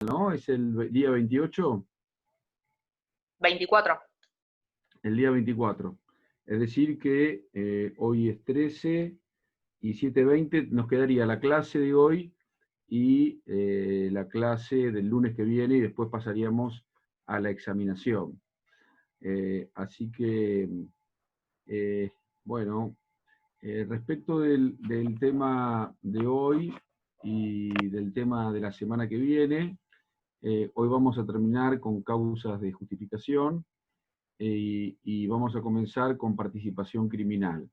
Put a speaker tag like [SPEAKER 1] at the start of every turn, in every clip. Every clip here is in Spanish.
[SPEAKER 1] ¿no? Es el día 28,
[SPEAKER 2] 24.
[SPEAKER 1] el día 24. Es decir que hoy es 13 y 7:20 nos quedaría la clase de hoy y la clase del lunes que viene y después pasaríamos a la examinación. Así que, bueno, respecto del tema de hoy y del tema de la semana que viene, hoy vamos a terminar con causas de justificación y vamos a comenzar con participación criminal.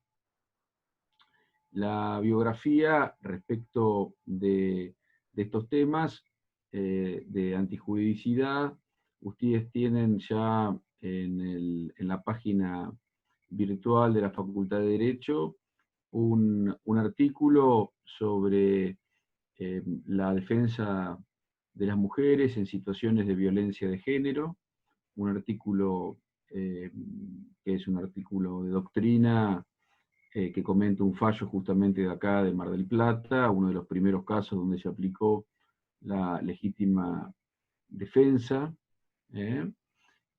[SPEAKER 1] La biografía respecto de estos temas de antijuridicidad, ustedes tienen ya en la página virtual de la Facultad de Derecho un artículo sobre la defensa de las mujeres en situaciones de violencia de género, un artículo que es un artículo de doctrina que comenta un fallo justamente de acá, de Mar del Plata, uno de los primeros casos donde se aplicó la legítima defensa. ¿eh?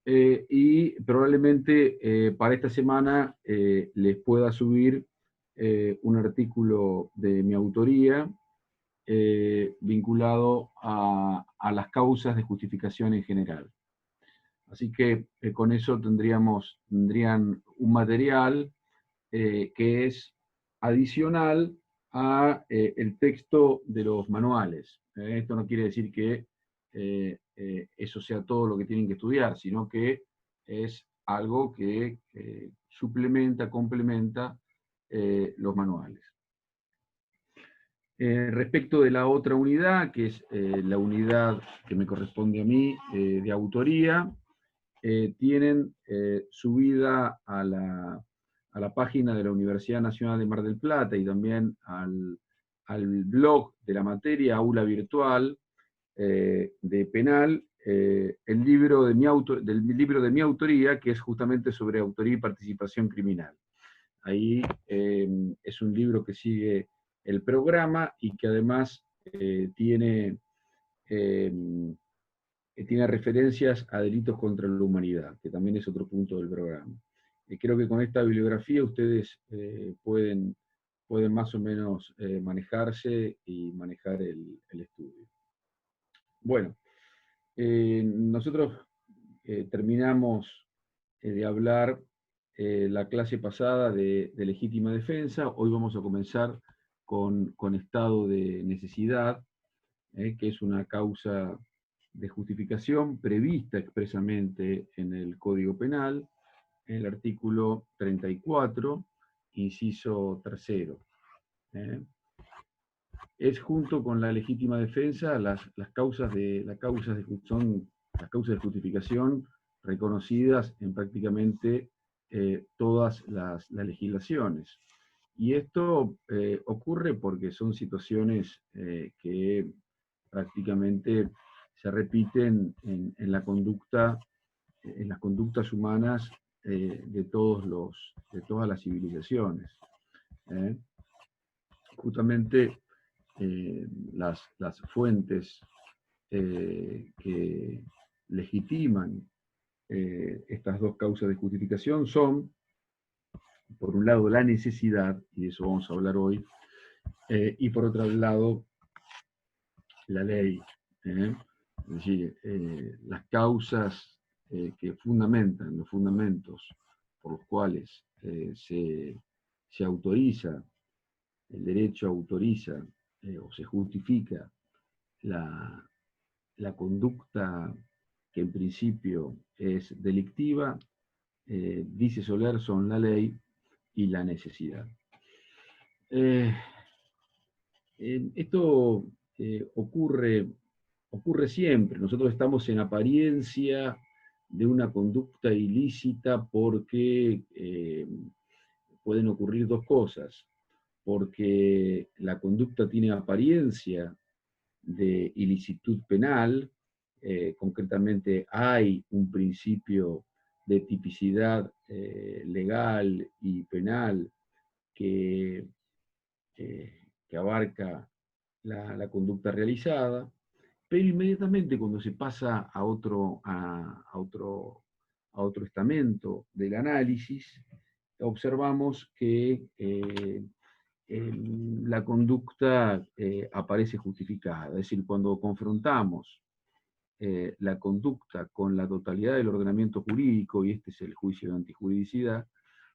[SPEAKER 1] Y probablemente para esta semana les pueda subir un artículo de mi autoría vinculado a las causas de justificación en general. Así que con eso tendrían un material que es adicional a el texto de los manuales. Esto no quiere decir que eso sea todo lo que tienen que estudiar, sino que es algo que suplementa, complementa los manuales. Respecto de la otra unidad, que es la unidad que me corresponde a mí de autoría, tienen subida a la página de la Universidad Nacional de Mar del Plata y también al blog de la materia, aula virtual de penal, el libro del libro de mi autoría, que es justamente sobre autoría y participación criminal. Ahí es un libro que sigue el programa y que además tiene referencias a delitos contra la humanidad, que también es otro punto del programa. Creo que con esta bibliografía ustedes pueden más o menos manejarse y manejar el estudio. Bueno, nosotros terminamos de hablar la clase pasada de legítima defensa. Hoy vamos a comenzar con estado de necesidad, que es una causa de justificación prevista expresamente en el Código Penal, en el artículo 34, inciso tercero. Es junto con la legítima defensa las causas de justificación reconocidas en prácticamente todas las legislaciones. Y esto ocurre porque son situaciones que prácticamente se repiten en la conducta, en las conductas humanas de todas las civilizaciones. Justamente las fuentes que legitiman estas dos causas de justificación son, por un lado, la necesidad, y de eso vamos a hablar hoy, y por otro lado, la ley. Es decir, las causas que fundamentan, los fundamentos por los cuales se autoriza, el derecho autoriza o se justifica la conducta que en principio es delictiva, dice Soler, son la ley y la necesidad. Esto ocurre siempre. Nosotros estamos en apariencia de una conducta ilícita porque pueden ocurrir dos cosas. Porque la conducta tiene apariencia de ilicitud penal, concretamente hay un principio de tipicidad legal y penal que abarca la conducta realizada, pero inmediatamente cuando se pasa a otro estamento del análisis, observamos que la conducta aparece justificada. Es decir, cuando confrontamos la conducta con la totalidad del ordenamiento jurídico, y este es el juicio de antijuridicidad,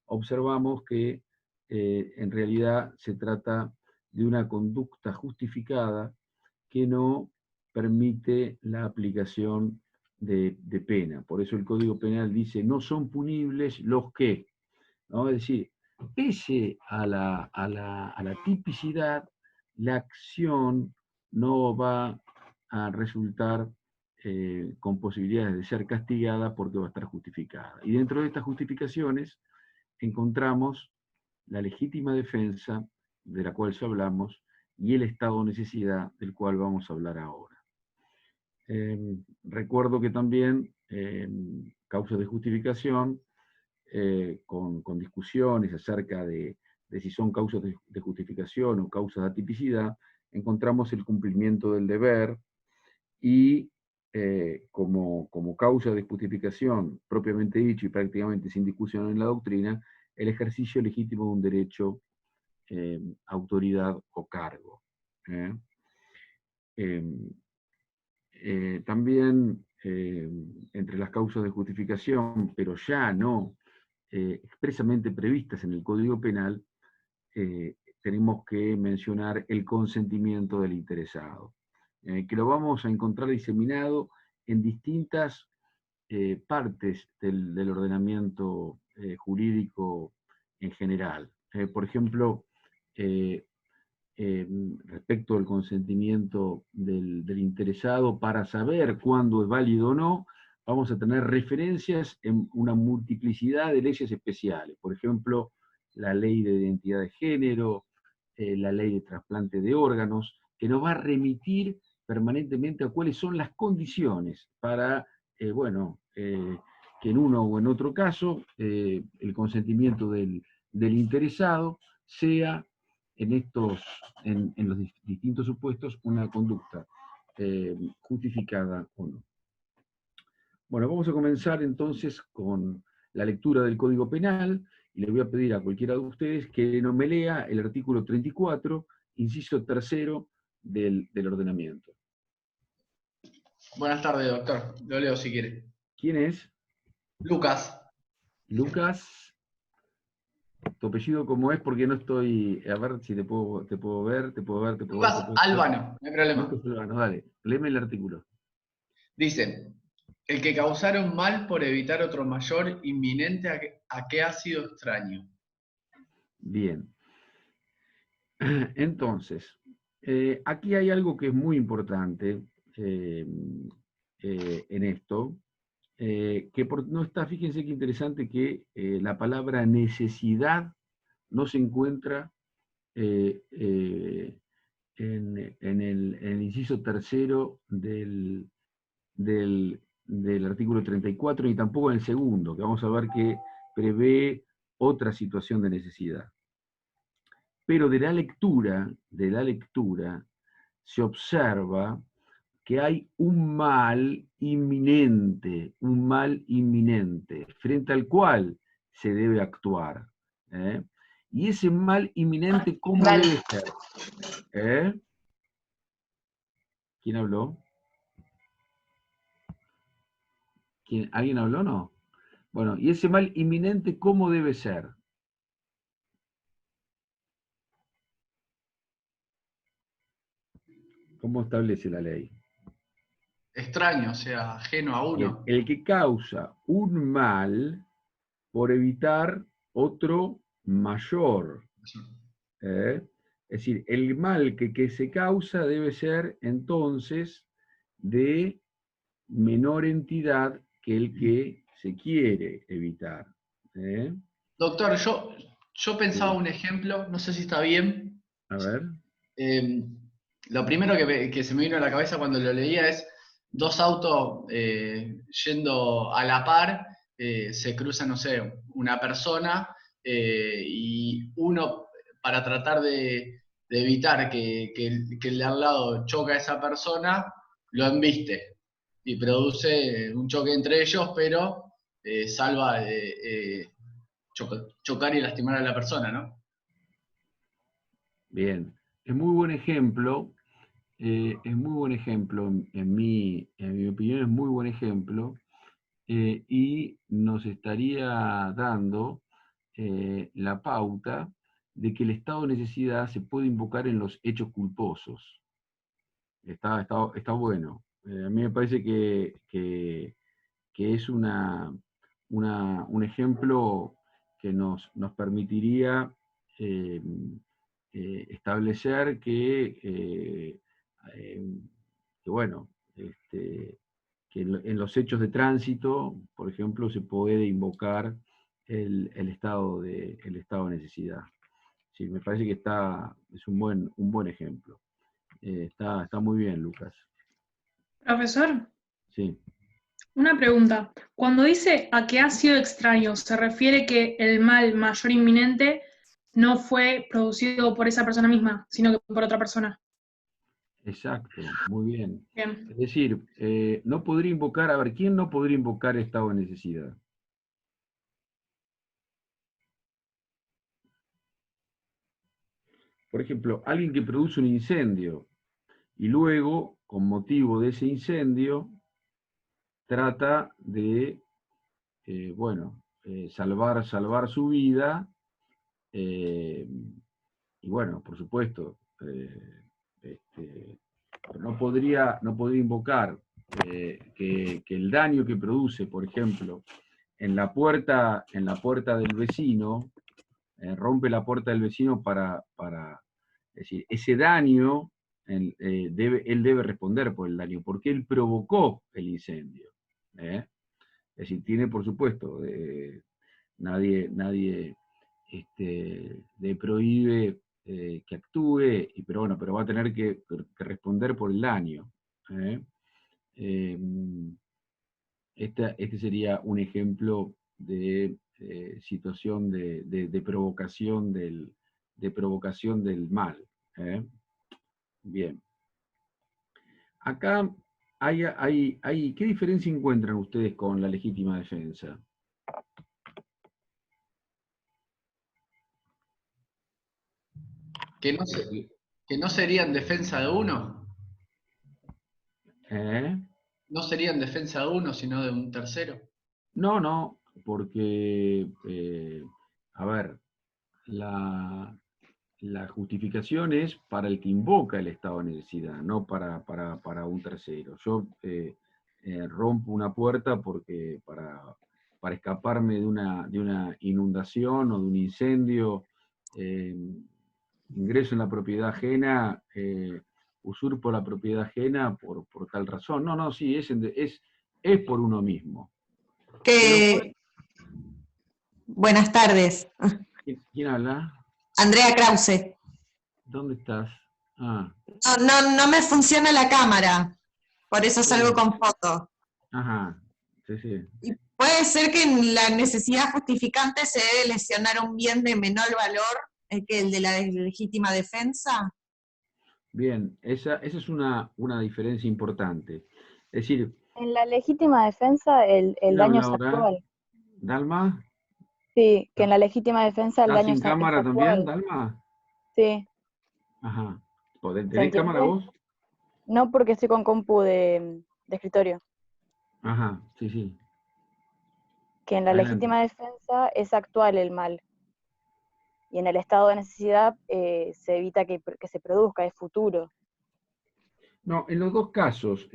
[SPEAKER 1] observamos que en realidad se trata de una conducta justificada que no permite la aplicación de pena. Por eso el Código Penal dice, no son punibles los que, ¿no? Es decir, pese a la tipicidad, la acción no va a resultar con posibilidades de ser castigada porque va a estar justificada. Y dentro de estas justificaciones encontramos la legítima defensa, de la cual ya hablamos, y el estado de necesidad, del cual vamos a hablar ahora. Recuerdo que también causas de justificación, con discusiones acerca de si son causas de justificación o causas de atipicidad, encontramos el cumplimiento del deber y como causa de justificación propiamente dicho y prácticamente sin discusión en la doctrina, el ejercicio legítimo de un derecho, autoridad o cargo. También entre las causas de justificación, pero ya no expresamente previstas en el Código Penal, tenemos que mencionar el consentimiento del interesado, que lo vamos a encontrar diseminado en distintas partes del ordenamiento jurídico en general. Por ejemplo, respecto al consentimiento del interesado, para saber cuándo es válido o no, vamos a tener referencias en una multiplicidad de leyes especiales. Por ejemplo, la ley de identidad de género, la ley de trasplante de órganos, que nos va a remitir permanentemente a cuáles son las condiciones para, que en uno o en otro caso el consentimiento del interesado sea en los distintos supuestos una conducta justificada o no. Bueno, vamos a comenzar entonces con la lectura del Código Penal, y le voy a pedir a cualquiera de ustedes que no me lea el artículo 34, inciso tercero del ordenamiento.
[SPEAKER 2] Buenas tardes, doctor. Lo leo si quiere.
[SPEAKER 1] ¿Quién es?
[SPEAKER 2] Lucas.
[SPEAKER 1] Lucas. ¿Tu apellido cómo es? Porque no estoy... A ver si te puedo ver.
[SPEAKER 2] Lucas Albano, no hay problema.
[SPEAKER 1] Lucas Albano, dale. Léeme el artículo.
[SPEAKER 2] Dice, el que causara un mal por evitar otro mayor inminente a que ha sido extraño.
[SPEAKER 1] Bien. Entonces, aquí hay algo que es muy importante en esto, no está, fíjense qué interesante que la palabra necesidad no se encuentra en el inciso tercero del artículo 34, ni tampoco en el segundo, que vamos a ver que prevé otra situación de necesidad. Pero de la lectura se observa que hay un mal inminente, frente al cual se debe actuar. Y ese mal inminente, ¿cómo debe ser? ¿Quién habló? ¿Alguien habló o no? Bueno, y ese mal inminente, ¿cómo debe ser? ¿Cómo establece la ley?
[SPEAKER 2] Extraño, o sea, ajeno a uno.
[SPEAKER 1] El que causa un mal por evitar otro mayor. Es decir, el mal que se causa debe ser entonces de menor entidad que el que se quiere evitar.
[SPEAKER 2] Doctor, yo pensaba un ejemplo, no sé si está bien.
[SPEAKER 1] A ver.
[SPEAKER 2] Lo primero que se me vino a la cabeza cuando lo leía es dos autos yendo a la par, se cruza, no sé, una persona y uno, para tratar de evitar que el de al lado choque a esa persona, lo embiste y produce un choque entre ellos, pero salva chocar y lastimar a la persona, ¿no?
[SPEAKER 1] Bien, es muy buen ejemplo, es muy buen ejemplo, en mi opinión es muy buen ejemplo, y nos estaría dando la pauta de que el estado de necesidad se puede invocar en los hechos culposos. Está bueno. A mí me parece que es un ejemplo que nos permitiría eh, establecer eh, que, bueno, que en los hechos de tránsito, por ejemplo, se puede invocar el el estado de necesidad. Sí, me parece que es un buen ejemplo. Está muy bien, Lucas.
[SPEAKER 3] Profesor,
[SPEAKER 1] Sí.
[SPEAKER 3] una pregunta. Cuando dice a que ha sido extraño, ¿se refiere que el mal mayor inminente no fue producido por esa persona misma, sino que por otra persona?
[SPEAKER 1] Exacto, muy bien.
[SPEAKER 3] Bien.
[SPEAKER 1] Es decir, no podría invocar, a ver, ¿quién no podría invocar estado de necesidad? Por ejemplo, alguien que produce un incendio y luego, con motivo de ese incendio, trata de, bueno, salvar su vida, eh, y bueno, por supuesto, este, no podría invocar que el daño que produce, por ejemplo, en la puerta del vecino, rompe la puerta del vecino es decir, ese daño, él debe responder por el daño, porque él provocó el incendio. ¿Eh? Es decir, tiene, por supuesto, nadie le prohíbe que actúe, pero bueno, pero va a tener que responder por el daño. ¿Eh? Eh, este sería un ejemplo de situación de provocación del mal. ¿Eh? Bien. Acá ¿qué diferencia encuentran ustedes con la legítima defensa?
[SPEAKER 2] Que no, que no sería en defensa de uno,
[SPEAKER 1] ¿Eh?
[SPEAKER 2] no sería en defensa de uno, sino de un tercero.
[SPEAKER 1] No, porque, a ver, la justificación es para el que invoca el estado de necesidad, no para un tercero. Yo rompo una puerta para escaparme de una inundación o de un incendio, eh, ingreso en la propiedad ajena, usurpo la propiedad ajena por tal razón. No, sí, es por uno mismo. Pero,
[SPEAKER 4] Buenas tardes.
[SPEAKER 1] ¿quién habla?
[SPEAKER 4] Andrea Krause.
[SPEAKER 1] ¿Dónde estás? Ah,
[SPEAKER 4] No me funciona la cámara, por eso salgo
[SPEAKER 1] bien.
[SPEAKER 4] con foto.
[SPEAKER 1] Ajá, sí.
[SPEAKER 4] Y puede ser que en la necesidad justificante se debe lesionar un bien de menor valor que el de la legítima defensa.
[SPEAKER 1] Bien, esa es una diferencia importante. Es decir,
[SPEAKER 5] En la legítima defensa el
[SPEAKER 1] ¿quién
[SPEAKER 5] daño
[SPEAKER 1] habla
[SPEAKER 5] es
[SPEAKER 1] ahora?
[SPEAKER 5] actual.
[SPEAKER 1] ¿Dalma?
[SPEAKER 5] Sí, que en la legítima defensa el
[SPEAKER 1] ¿Estás
[SPEAKER 5] daño
[SPEAKER 1] sin
[SPEAKER 5] es
[SPEAKER 1] cámara también,
[SPEAKER 5] actual.
[SPEAKER 1] Dalma?
[SPEAKER 5] Sí,
[SPEAKER 1] Ajá.
[SPEAKER 5] ¿se
[SPEAKER 1] ¿Tenés cámara
[SPEAKER 5] entiende?
[SPEAKER 1] vos?
[SPEAKER 5] No porque estoy con compu de escritorio.
[SPEAKER 1] Ajá, sí.
[SPEAKER 5] Que en la
[SPEAKER 1] Adelante.
[SPEAKER 5] legítima defensa es actual el mal. Y en el estado de necesidad se evita que se produzca, es futuro.
[SPEAKER 1] No, en los dos casos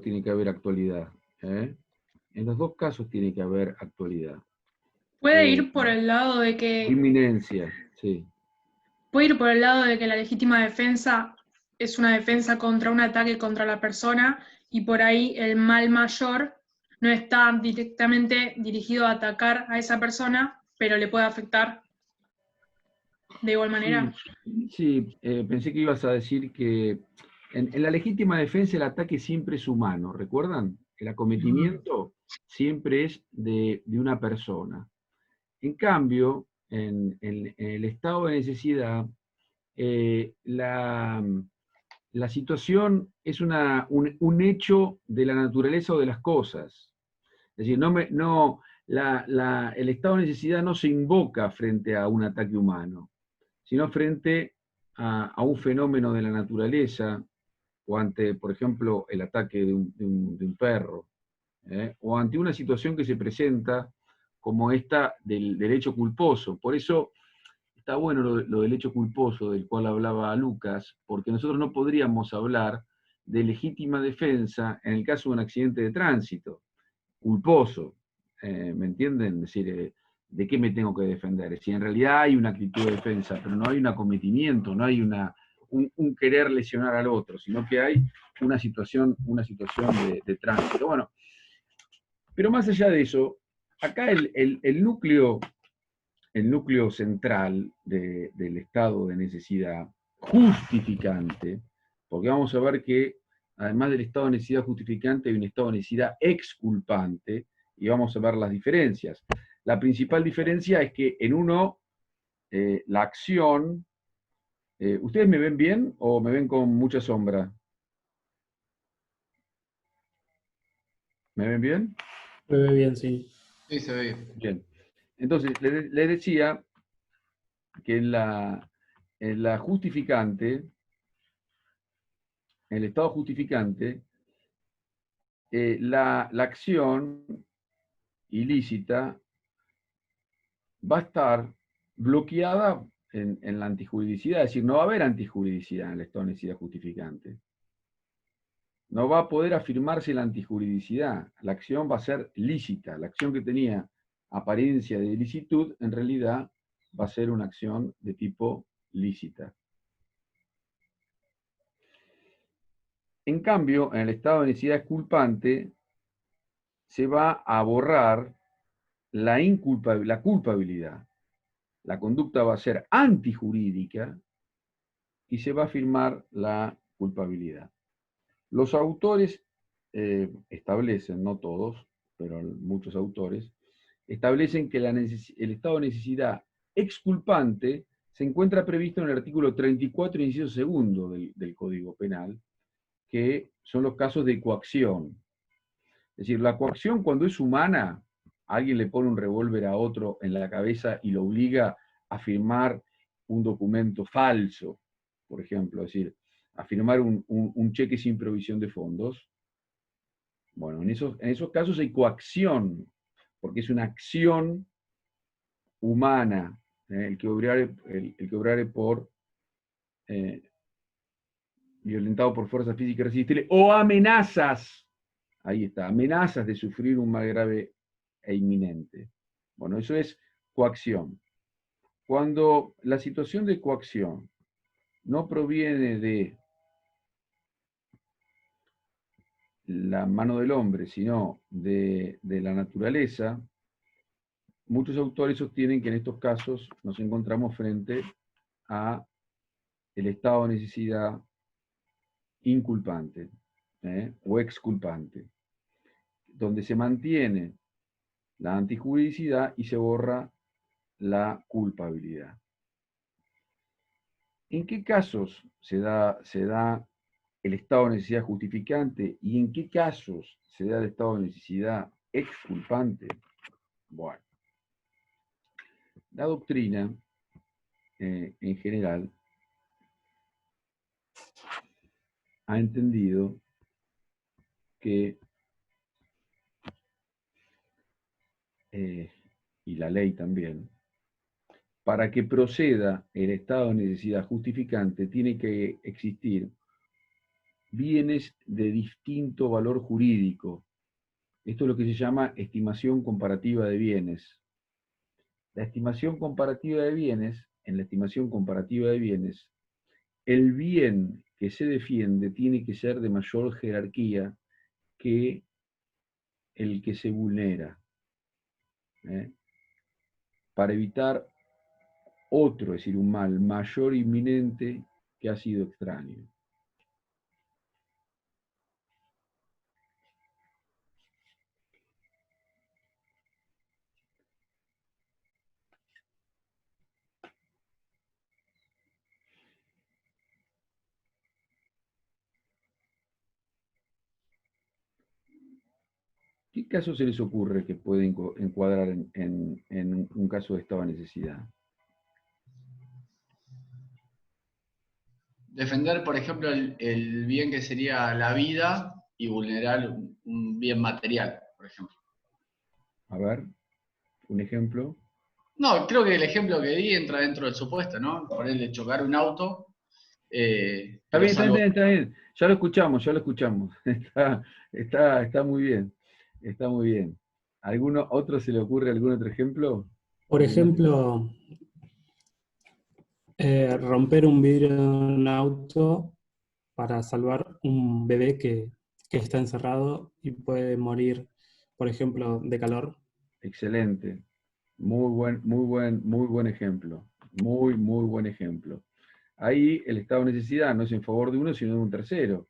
[SPEAKER 1] tiene que haber actualidad. ¿Eh? En los dos casos tiene que haber actualidad.
[SPEAKER 3] Puede ir por el lado de
[SPEAKER 1] O
[SPEAKER 3] que
[SPEAKER 1] inminencia, sí.
[SPEAKER 3] puede ir por el lado de que la legítima defensa es una defensa contra un ataque contra la persona y por ahí el mal mayor no está directamente dirigido a atacar a esa persona, pero le puede afectar de igual manera.
[SPEAKER 1] Sí, pensé que ibas a decir que en la legítima defensa el ataque siempre es humano, ¿recuerdan? El acometimiento siempre es de una persona. En cambio, en el estado de necesidad, eh, la, la situación es un hecho de la naturaleza o de las cosas. Es decir, el estado de necesidad no se invoca frente a un ataque humano, sino frente a un fenómeno de la naturaleza, o ante, por ejemplo, el ataque de un perro, o ante una situación que se presenta como esta del hecho culposo. Por eso está bueno lo del hecho culposo del cual hablaba Lucas, porque nosotros no podríamos hablar de legítima defensa en el caso de un accidente de tránsito, culposo, ¿me entienden? Es decir, ¿de qué me tengo que defender? Si en realidad hay una actitud de defensa, pero no hay un acometimiento, no hay un querer lesionar al otro, sino que hay una situación de tránsito. Bueno, pero más allá de eso, acá el núcleo central del estado de necesidad justificante, porque vamos a ver que además del estado de necesidad justificante hay un estado de necesidad exculpante, y vamos a ver las diferencias. La principal diferencia es que en uno, la acción, ¿ustedes me ven bien o me ven con mucha sombra? ¿Me ven bien?
[SPEAKER 6] Se ve bien, sí.
[SPEAKER 2] Sí, se ve bien.
[SPEAKER 1] Bien. Entonces, les decía que en la justificante, en el estado justificante, la acción ilícita va a estar bloqueada en la antijuridicidad, es decir, no va a haber antijuridicidad en el estado de necesidad justificante. No va a poder afirmarse la antijuridicidad. La acción va a ser lícita. La acción que tenía apariencia de ilicitud, en realidad va a ser una acción de tipo lícita. En cambio, en el estado de necesidad exculpante, se va a borrar la culpabilidad. La conducta va a ser antijurídica y se va a afirmar la culpabilidad. Los autores establecen, no todos, pero muchos autores, establecen que el estado de necesidad exculpante se encuentra previsto en el artículo 34, inciso segundo del Código Penal, que son los casos de coacción. Es decir, la coacción cuando es humana, alguien le pone un revólver a otro en la cabeza y lo obliga a firmar un documento falso, por ejemplo, es decir, a firmar un cheque sin provisión de fondos. Bueno, en esos casos hay coacción, porque es una acción humana, el que obrare por violentado por fuerza física irresistible, o amenazas, ahí está, amenazas de sufrir un mal grave e inminente. Bueno, eso es coacción. Cuando la situación de coacción no proviene de la mano del hombre, sino de la naturaleza, muchos autores sostienen que en estos casos nos encontramos frente a el estado de necesidad inculpante o exculpante, donde se mantiene la antijuridicidad y se borra la culpabilidad. ¿En qué casos se da el estado de necesidad justificante y en qué casos se da el estado de necesidad exculpante? Bueno, la doctrina, en general, ha entendido que, y la ley también, para que proceda el estado de necesidad justificante tiene que existir bienes de distinto valor jurídico. Esto es lo que se llama estimación comparativa de bienes. La estimación comparativa de bienes, en la estimación comparativa de bienes, el bien que se defiende tiene que ser de mayor jerarquía que el que se vulnera, para evitar otro, es decir, un mal mayor inminente que ha sido extraño. ¿Qué caso se les ocurre que puede encuadrar en un caso de estado de necesidad?
[SPEAKER 2] Defender, por ejemplo, el bien que sería la vida y vulnerar un bien material, por ejemplo.
[SPEAKER 1] A ver, un ejemplo.
[SPEAKER 2] No, creo que el ejemplo que di entra dentro del supuesto, ¿no? Ponerle chocar un auto,
[SPEAKER 1] Está
[SPEAKER 2] pero
[SPEAKER 1] bien, está
[SPEAKER 2] salvo...
[SPEAKER 1] bien, está bien. Ya lo escuchamos, ya lo escuchamos. Está muy bien. Está muy bien. ¿Alguno otro se le ocurre algún otro ejemplo?
[SPEAKER 6] Por ejemplo, romper un vidrio de un auto para salvar un bebé que está encerrado y puede morir, por ejemplo, de calor.
[SPEAKER 1] Excelente. Muy buen ejemplo. Muy buen ejemplo. Ahí el estado de necesidad no es en favor de uno, sino de un tercero.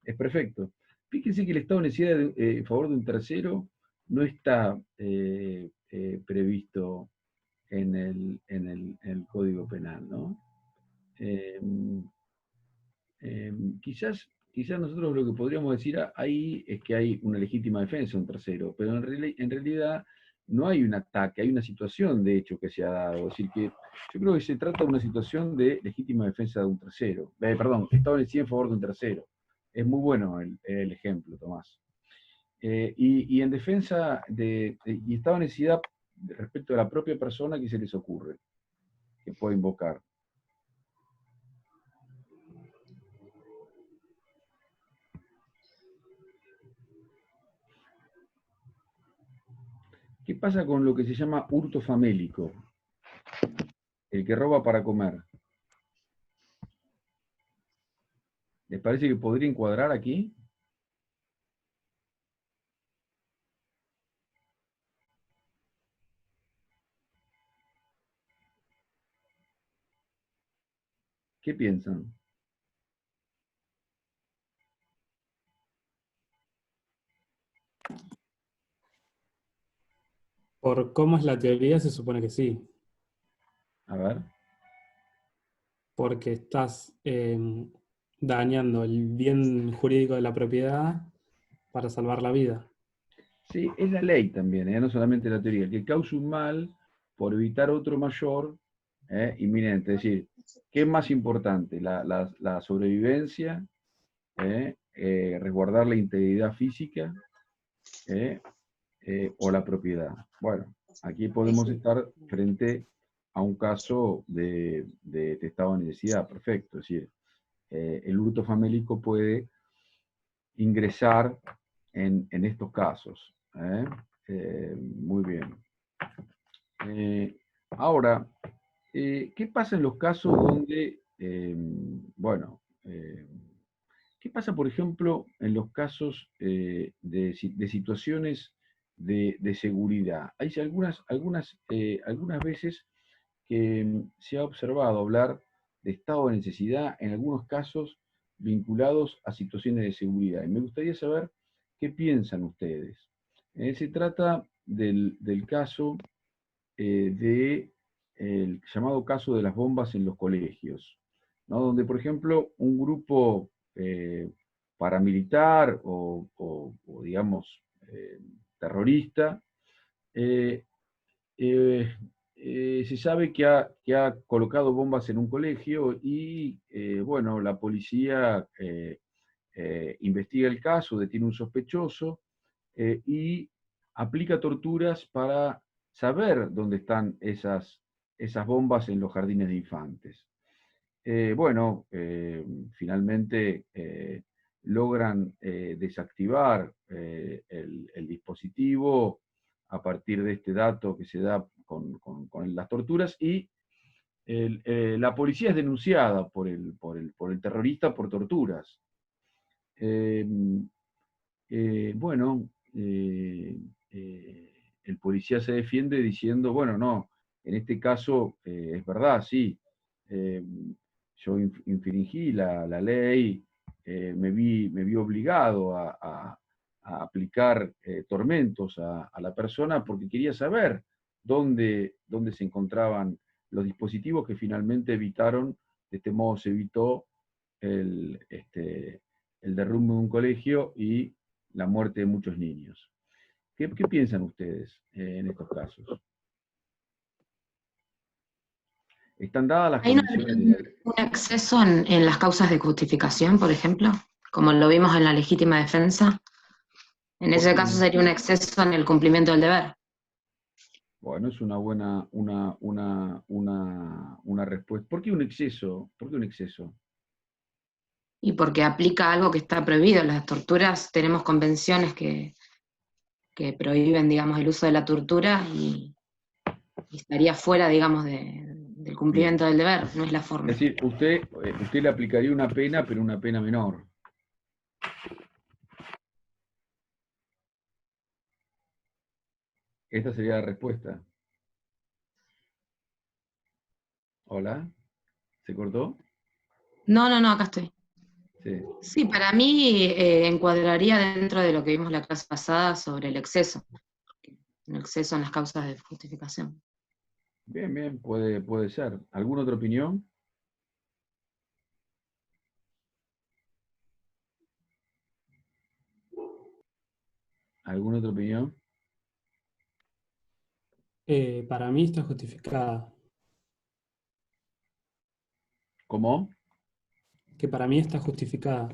[SPEAKER 1] Es perfecto. Fíjense que el estado de necesidad en favor de un tercero no está previsto en el Código Penal, ¿no? Eh, quizás nosotros lo que podríamos decir ahí es que hay una legítima defensa de un tercero, pero en realidad no hay un ataque, hay una situación de hecho que se ha dado. Es decir, que yo creo que se trata de una situación de legítima defensa de un tercero. Perdón, estado de necesidad en favor de un tercero. Es muy bueno el ejemplo, Tomás. Y en defensa y estado de necesidad respecto a la propia persona, ¿qué se les ocurre que puede invocar? ¿Qué pasa con lo que se llama hurto famélico? El que roba para comer. ¿Les parece que podría encuadrar aquí? ¿Qué piensan?
[SPEAKER 6] Por cómo es la teoría, se supone que sí,
[SPEAKER 1] A ver.
[SPEAKER 6] porque estás dañando el bien jurídico de la propiedad para salvar la vida.
[SPEAKER 1] Sí, es la ley también, no solamente la teoría. El que causa un mal por evitar otro mayor inminente. Es decir, ¿qué es más importante? La sobrevivencia, resguardar la integridad física o la propiedad. Bueno, aquí podemos estar frente a un caso de estado de necesidad, perfecto. Es decir, el hurto famélico puede ingresar en estos casos. Muy bien. Ahora, ¿qué pasa en los casos donde, bueno, qué pasa, por ejemplo, en los casos de situaciones de seguridad? Hay algunas veces que se ha observado hablar de estado de necesidad en algunos casos vinculados a situaciones de seguridad. Y me gustaría saber qué piensan ustedes. Se trata del caso el llamado caso de las bombas en los colegios, ¿no? Donde, por ejemplo, un grupo paramilitar digamos, terrorista, eh, eh, se sabe que ha colocado bombas en un colegio y, bueno, la policía investiga el caso, detiene un sospechoso y aplica torturas para saber dónde están esas bombas en los jardines de infantes. Bueno, finalmente logran desactivar el dispositivo a partir de este dato que se da con las torturas y la policía es denunciada por el terrorista por torturas. Eh, bueno, el policía se defiende diciendo, bueno, no, en este caso es verdad, sí, eh, yo infringí la ley, me vi obligado a aplicar tormentos a la persona porque quería saber dónde se encontraban los dispositivos que finalmente evitaron, de este modo se evitó el derrumbe de un colegio y la muerte de muchos niños. ¿Qué piensan ustedes en estos casos? ¿Están dadas las
[SPEAKER 7] ¿Hay
[SPEAKER 1] condiciones?
[SPEAKER 7] un exceso en las causas de justificación, por ejemplo? Como lo vimos en la legítima defensa. En ese caso sería un exceso en el cumplimiento del deber.
[SPEAKER 1] Bueno, es una buena una respuesta. ¿Por qué un exceso? ¿Por qué un exceso?
[SPEAKER 7] Y porque aplica algo que está prohibido. Las torturas, tenemos convenciones que prohíben, digamos, el uso de la tortura y estaría fuera, digamos, del cumplimiento del deber, no es la forma.
[SPEAKER 1] Es decir, usted le aplicaría una pena, pero una pena menor. Esta sería la respuesta. ¿Hola? ¿Se cortó?
[SPEAKER 7] No, acá estoy.
[SPEAKER 1] Sí.
[SPEAKER 7] Sí, para mí encuadraría dentro de lo que vimos la clase pasada sobre el exceso en las causas de justificación.
[SPEAKER 1] Bien, puede ser. ¿Alguna otra opinión? ¿Alguna otra opinión?
[SPEAKER 6] Para mí está justificada.
[SPEAKER 1] ¿Cómo?
[SPEAKER 6] Que para mí está justificada.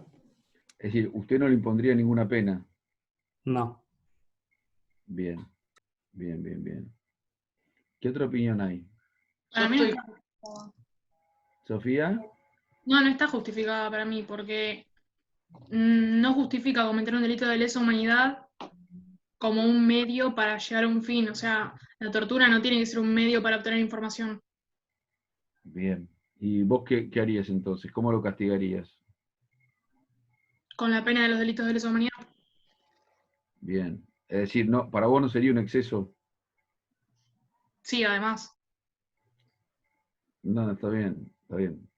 [SPEAKER 1] Es decir, usted no le impondría ninguna pena.
[SPEAKER 6] No.
[SPEAKER 1] Bien. ¿Qué otra opinión hay?
[SPEAKER 3] Para
[SPEAKER 2] Yo
[SPEAKER 3] mí no
[SPEAKER 2] estoy,
[SPEAKER 3] está justificada.
[SPEAKER 1] ¿Sofía?
[SPEAKER 3] No está justificada para mí, porque no justifica cometer un delito de lesa humanidad como un medio para llegar a un fin. O sea, la tortura no tiene que ser un medio para obtener información.
[SPEAKER 1] Bien. ¿Y vos qué harías entonces? ¿Cómo lo castigarías?
[SPEAKER 3] Con la pena de los delitos de lesa humanidad.
[SPEAKER 1] Bien. Es decir, no, para vos no sería un exceso.
[SPEAKER 3] Sí, además.
[SPEAKER 1] No, está bien, está bien.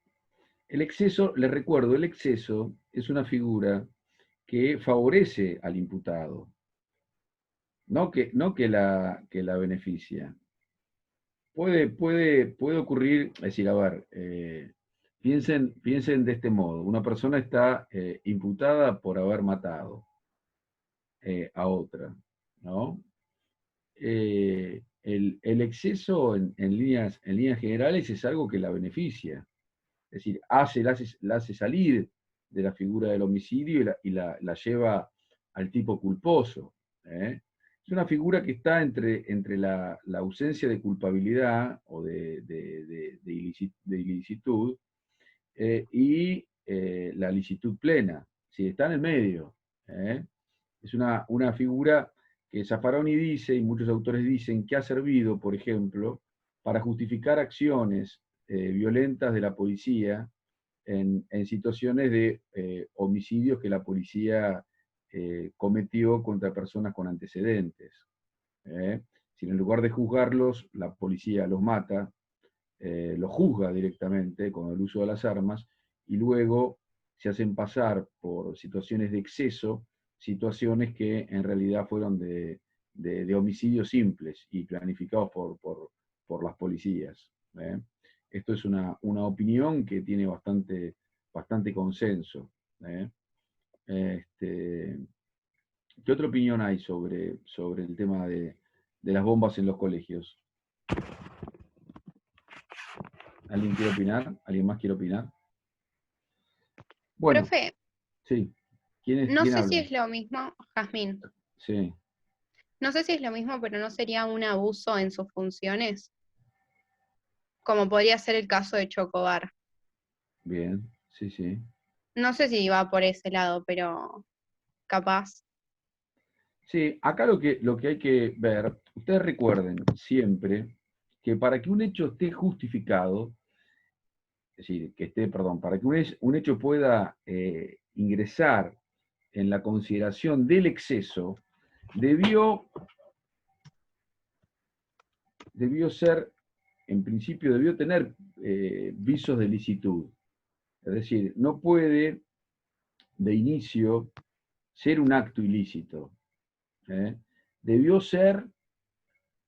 [SPEAKER 1] El exceso, le recuerdo, el exceso es una figura que favorece al imputado, no que la beneficia. Puede ocurrir, es decir, a ver, piensen de este modo. Una persona está imputada por haber matado a otra, ¿no? El exceso en líneas generales es algo que la beneficia. Es decir, la hace salir de la figura del homicidio y la lleva al tipo culposo. ¿Eh? Es una figura que está entre la ausencia de culpabilidad o de ilicitud y la licitud plena. Si está en el medio. ¿Eh? Es una figura que Zaffaroni dice, y muchos autores dicen, que ha servido, por ejemplo, para justificar acciones violentas de la policía en situaciones de homicidios que la policía cometió contra personas con antecedentes. Si en lugar de juzgarlos, la policía los mata, los juzga directamente con el uso de las armas, y luego se hacen pasar por situaciones de exceso, situaciones que en realidad fueron de homicidios simples y planificados por las policías. Esto es una opinión que tiene bastante consenso. ¿Qué otra opinión hay sobre el tema de las bombas en los colegios? ¿Alguien quiere opinar? ¿Alguien más quiere opinar? Bueno,
[SPEAKER 8] Profe,
[SPEAKER 1] sí. ¿Quién
[SPEAKER 8] no sé
[SPEAKER 1] habla?
[SPEAKER 8] si es lo mismo, Jazmín,
[SPEAKER 1] Sí.
[SPEAKER 8] no sé si es lo mismo, pero no sería un abuso en sus funciones, como podría ser el caso de Chocobar.
[SPEAKER 1] Bien, sí.
[SPEAKER 8] No sé si va por ese lado, pero capaz.
[SPEAKER 1] Sí, acá lo que hay que ver, ustedes recuerden siempre que para que un hecho esté justificado, es decir, para que un hecho pueda ingresar en la consideración del exceso, debió ser, en principio, debió tener visos de licitud. Es decir, no puede de inicio ser un acto ilícito. Debió ser,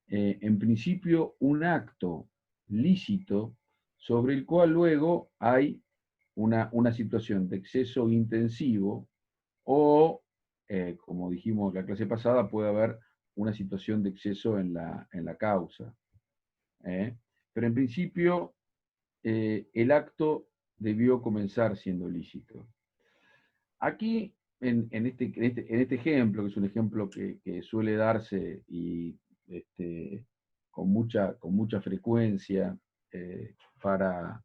[SPEAKER 1] en principio, un acto lícito sobre el cual luego hay una situación de exceso intensivo o, como dijimos la clase pasada, puede haber una situación de exceso en la causa. Pero en principio, el acto debió comenzar siendo lícito. Aquí, en este ejemplo, que es un ejemplo que suele darse y con mucha frecuencia para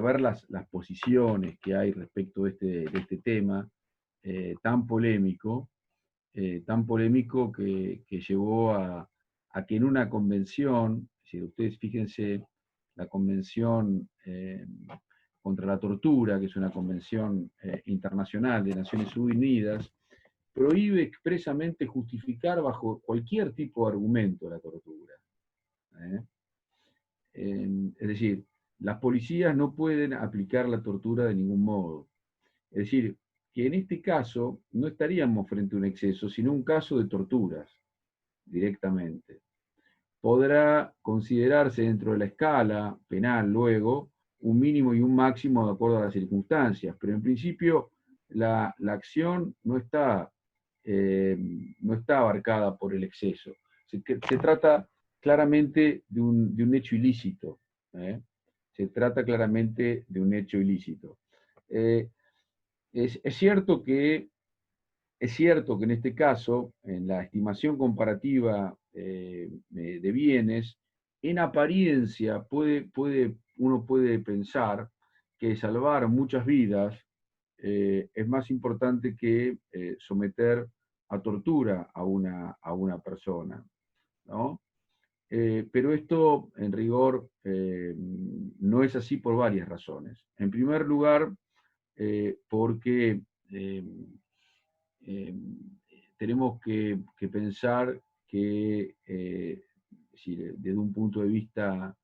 [SPEAKER 1] ver las posiciones que hay respecto de este tema tan polémico que llevó a que en una convención, si ustedes fíjense, la convención contra la tortura, que es una convención internacional de Naciones Unidas, prohíbe expresamente justificar bajo cualquier tipo de argumento la tortura. Es decir, las policías no pueden aplicar la tortura de ningún modo. Es decir, que en este caso no estaríamos frente a un exceso, sino un caso de torturas, directamente. Podrá considerarse dentro de la escala penal luego un mínimo y un máximo de acuerdo a las circunstancias, pero en principio la acción no está abarcada por el exceso. Se trata claramente de un hecho ilícito. Se trata claramente de un hecho ilícito. Es cierto que en este caso, en la estimación comparativa de bienes, en apariencia uno puede pensar que salvar muchas vidas es más importante que someter a tortura a una persona, ¿no? Pero esto, en rigor, no es así por varias razones. En primer lugar, porque tenemos que pensar que, desde un punto de vista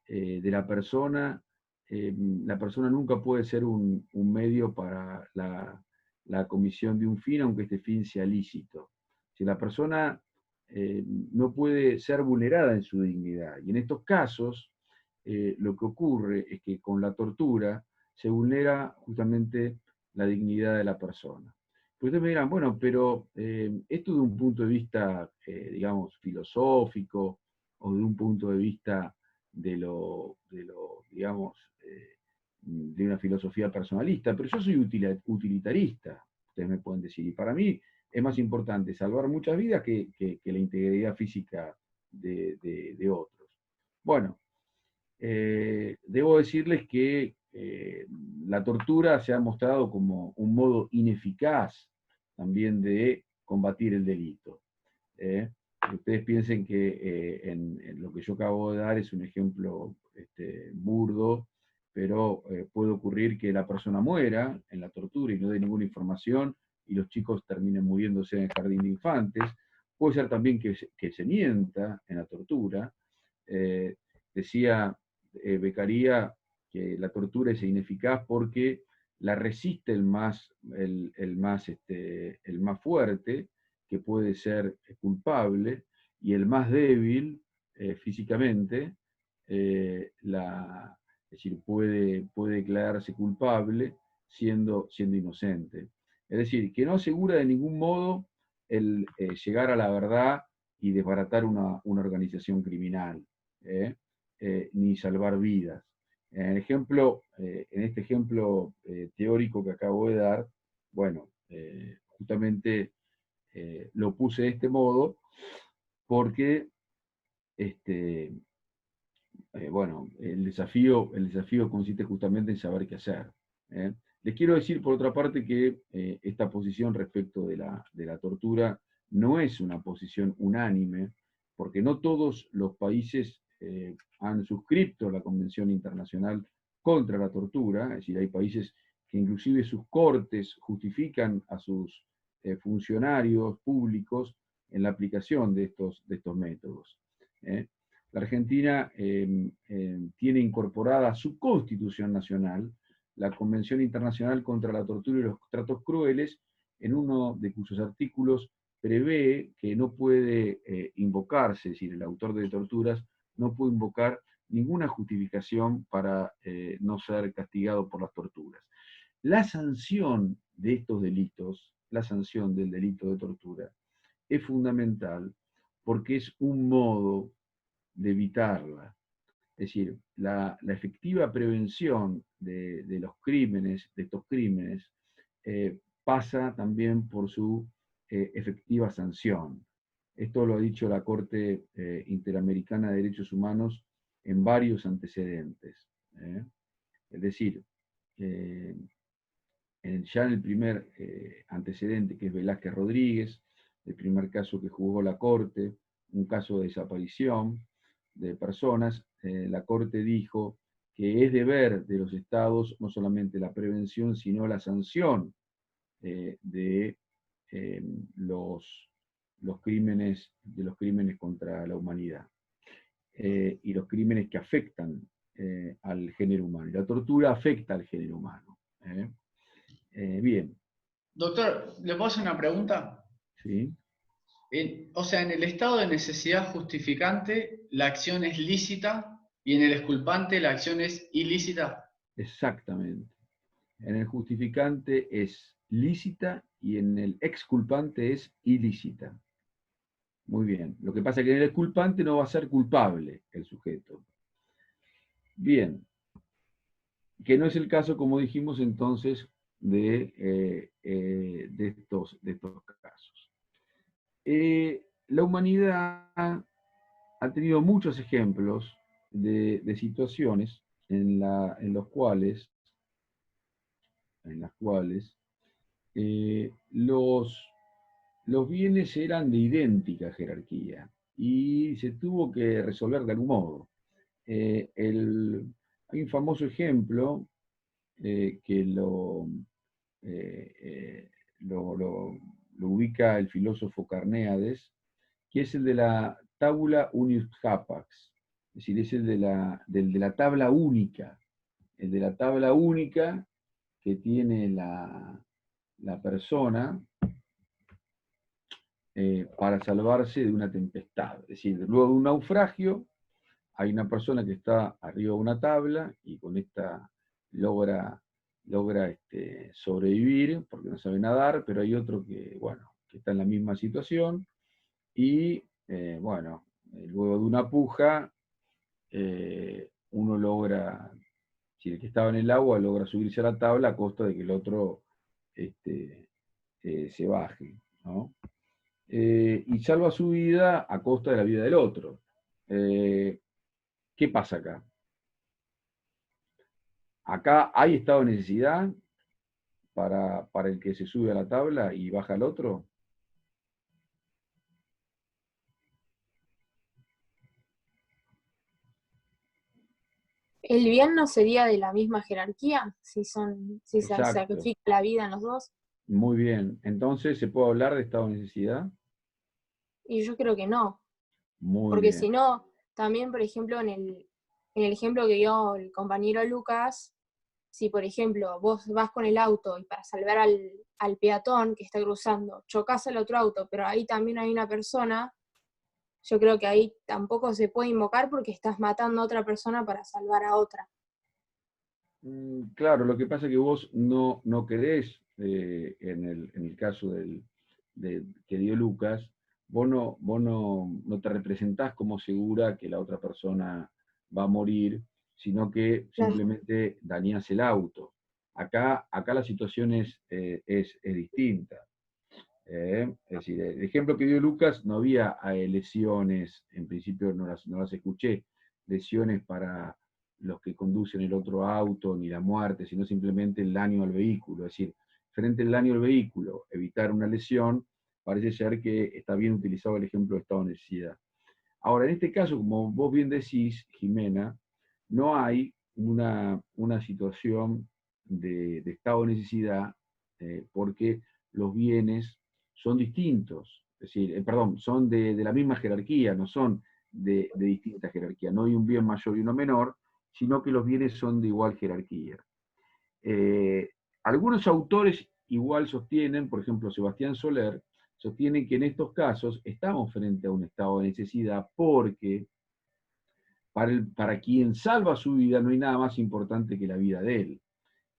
[SPEAKER 1] de la persona nunca puede ser un medio para la comisión de un fin, aunque este fin sea lícito. Si la persona no puede ser vulnerada en su dignidad, y en estos casos lo que ocurre es que con la tortura se vulnera justamente la dignidad de la persona. Pues ustedes me dirán, bueno, pero esto de un punto de vista, digamos, filosófico, o de un punto de vista digamos, de una filosofía personalista, pero yo soy utilitarista, ustedes me pueden decir, y para mí es más importante salvar muchas vidas que la integridad física de otros. Bueno, debo decirles que la tortura se ha mostrado como un modo ineficaz también de combatir el delito. Ustedes piensen que en lo que yo acabo de dar es un ejemplo burdo, pero puede ocurrir que la persona muera en la tortura y no dé ninguna información y los chicos terminen muriéndose en el jardín de infantes. Puede ser también que se mienta en la tortura. Decía Beccaria que la tortura es ineficaz porque la resiste el más fuerte, que puede ser culpable, y el más débil físicamente, es decir, puede declararse culpable siendo inocente. Es decir, que no asegura de ningún modo el llegar a la verdad y desbaratar una organización criminal, ni salvar vidas. En este ejemplo teórico que acabo de dar, bueno, justamente lo puse de este modo porque bueno, el desafío consiste justamente en saber qué hacer. Les quiero decir, por otra parte, que esta posición respecto de la tortura no es una posición unánime, porque no todos los países han suscrito la Convención Internacional contra la Tortura, es decir, hay países que inclusive sus cortes justifican a sus funcionarios públicos en la aplicación de estos métodos. La Argentina tiene incorporada a su Constitución Nacional la Convención Internacional contra la Tortura y los Tratos Crueles, en uno de cuyos artículos prevé que no puede invocarse, es decir, el autor de torturas no puede invocar ninguna justificación para no ser castigado por las torturas. La sanción de estos delitos, la sanción del delito de tortura, es fundamental porque es un modo de evitarla. Es decir, la efectiva prevención de los crímenes, de estos crímenes, pasa también por su efectiva sanción. Esto lo ha dicho la Corte Interamericana de Derechos Humanos en varios antecedentes. Es decir, ya en el primer antecedente, que es Velázquez Rodríguez, el primer caso que juzgó la Corte, un caso de desaparición de personas, la Corte dijo que es deber de los estados no solamente la prevención, sino la sanción de los crímenes contra la humanidad y los crímenes que afectan al género humano. Y la tortura afecta al género humano. Bien.
[SPEAKER 2] Doctor, ¿le puedo hacer una pregunta?
[SPEAKER 1] Sí.
[SPEAKER 2] O sea, en el estado de necesidad justificante, la acción es lícita, y en el exculpante, la acción es ilícita.
[SPEAKER 1] Exactamente. En el justificante es lícita y en el exculpante es ilícita. Muy bien. Lo que pasa es que en el exculpante no va a ser culpable el sujeto. Bien. Que no es el caso, como dijimos entonces, de estos casos. La humanidad ha tenido muchos ejemplos de situaciones en las cuales los bienes eran de idéntica jerarquía y se tuvo que resolver de algún modo. Hay un famoso ejemplo que lo ubica el filósofo Carneades, que es el de la tabula unius capax, es decir, es el de la tabla única, el de la tabla única que tiene la persona para salvarse de una tempestad. Es decir, luego de un naufragio, hay una persona que está arriba de una tabla y con esta logra sobrevivir porque no sabe nadar, pero hay otro que, bueno, que está en la misma situación y, luego de una puja, uno logra, si el que estaba en el agua logra subirse a la tabla a costa de que el otro se baje, ¿no? Y salva su vida a costa de la vida del otro. ¿Qué pasa acá? Acá hay estado de necesidad para el que se sube a la tabla y baja al otro.
[SPEAKER 9] ¿El bien no sería de la misma jerarquía? Si se
[SPEAKER 1] Exacto.
[SPEAKER 9] sacrifica la vida en los dos.
[SPEAKER 1] Muy bien. Entonces, ¿se puede hablar de estado de necesidad?
[SPEAKER 9] Y yo creo que no.
[SPEAKER 1] Muy
[SPEAKER 9] Porque
[SPEAKER 1] bien.
[SPEAKER 9] si no, también, por ejemplo, en el ejemplo que dio el compañero Lucas, si, por ejemplo, vos vas con el auto y para salvar al peatón que está cruzando, chocás al otro auto, pero ahí también hay una persona, yo creo que ahí tampoco se puede invocar porque estás matando a otra persona para salvar a otra.
[SPEAKER 1] Claro, lo que pasa es que vos no querés, en el caso que dio Lucas, vos no te representás como segura que la otra persona va a morir, sino que simplemente dañás el auto. Acá la situación es distinta. Es decir, el ejemplo que dio Lucas no había lesiones, en principio no las escuché, lesiones para los que conducen el otro auto, ni la muerte, sino simplemente el daño al vehículo. Es decir, frente al daño al vehículo, evitar una lesión, parece ser que está bien utilizado el ejemplo de estado de necesidad. Ahora, en este caso, como vos bien decís, Jimena, no hay una situación de estado de necesidad porque los bienes son distintos, es decir, son de la misma jerarquía, no son de distinta jerarquía. No hay un bien mayor y uno menor, sino que los bienes son de igual jerarquía. Algunos autores igual sostienen, por ejemplo, Sebastián Soler, sostienen que en estos casos estamos frente a un estado de necesidad porque para quien salva su vida no hay nada más importante que la vida de él.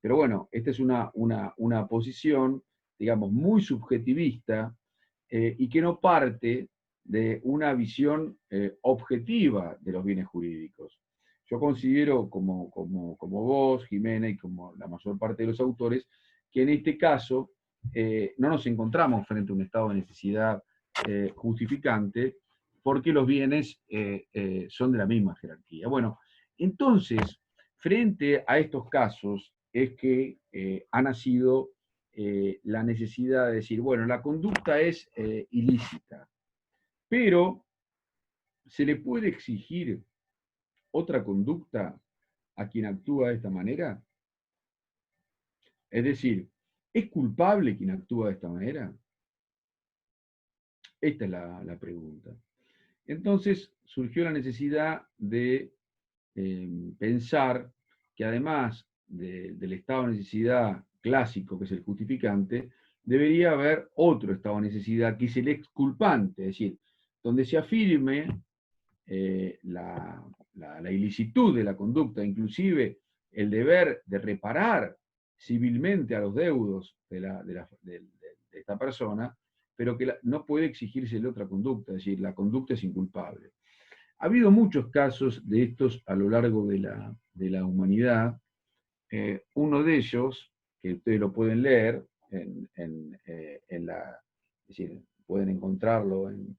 [SPEAKER 1] Pero bueno, esta es una posición, digamos, muy subjetivista, y que no parte de una visión objetiva de los bienes jurídicos. Yo considero, como vos, Jimena, y como la mayor parte de los autores, que en este caso no nos encontramos frente a un estado de necesidad justificante, porque los bienes son de la misma jerarquía. Bueno, entonces, frente a estos casos, es que ha nacido la necesidad de decir, bueno, la conducta es ilícita, pero ¿se le puede exigir otra conducta a quien actúa de esta manera? Es decir, ¿es culpable quien actúa de esta manera? Esta es la pregunta. Entonces surgió la necesidad de pensar que además del estado de necesidad clásico, que es el justificante, debería haber otro estado de necesidad, que es el exculpante, es decir, donde se afirme la ilicitud de la conducta, inclusive el deber de reparar civilmente a los deudos de esta persona, pero que no puede exigirse otra conducta, es decir, la conducta es inculpable. Ha habido muchos casos de estos a lo largo de la humanidad. Uno de ellos, que ustedes lo pueden leer, es decir, pueden encontrarlo en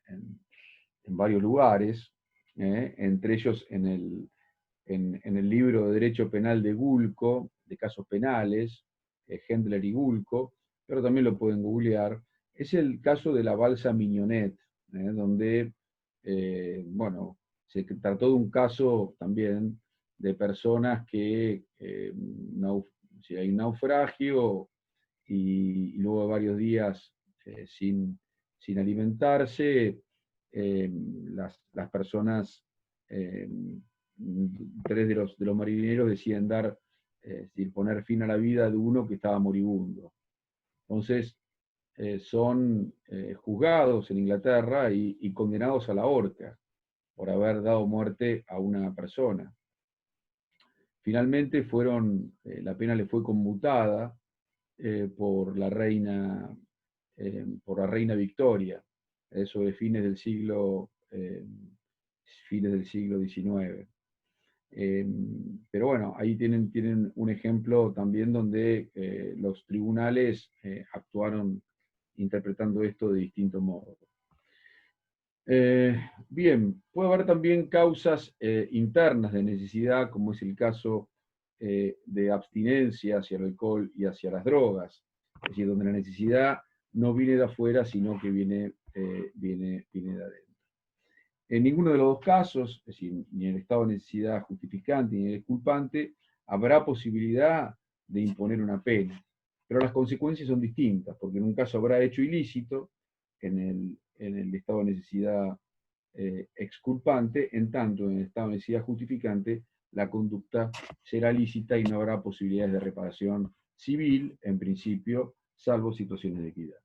[SPEAKER 1] varios lugares, entre ellos en el libro de Derecho Penal de Gulco, de casos penales, Hendler y Gulco, pero también lo pueden googlear. Es el caso de la balsa Mignonet, donde, bueno, se trató de un caso también de personas que si hay un naufragio y luego de varios días sin alimentarse, las personas, 3 de los marineros deciden poner fin a la vida de uno que estaba moribundo. Entonces, son juzgados en Inglaterra y condenados a la horca por haber dado muerte a una persona. Finalmente la pena le fue conmutada por la reina Victoria, sobre fines del siglo XIX. Pero bueno, ahí tienen un ejemplo también donde los tribunales actuaron interpretando esto de distinto modo. Bien, puede haber también causas internas de necesidad, como es el caso de abstinencia hacia el alcohol y hacia las drogas, es decir, donde la necesidad no viene de afuera, sino que viene de adentro. En ninguno de los dos casos, es decir, ni en el estado de necesidad justificante ni en el exculpante, habrá posibilidad de imponer una pena. Pero las consecuencias son distintas, porque en un caso habrá hecho ilícito, en el estado de necesidad exculpante, en tanto en el estado de necesidad justificante, la conducta será lícita y no habrá posibilidades de reparación civil, en principio, salvo situaciones de equidad.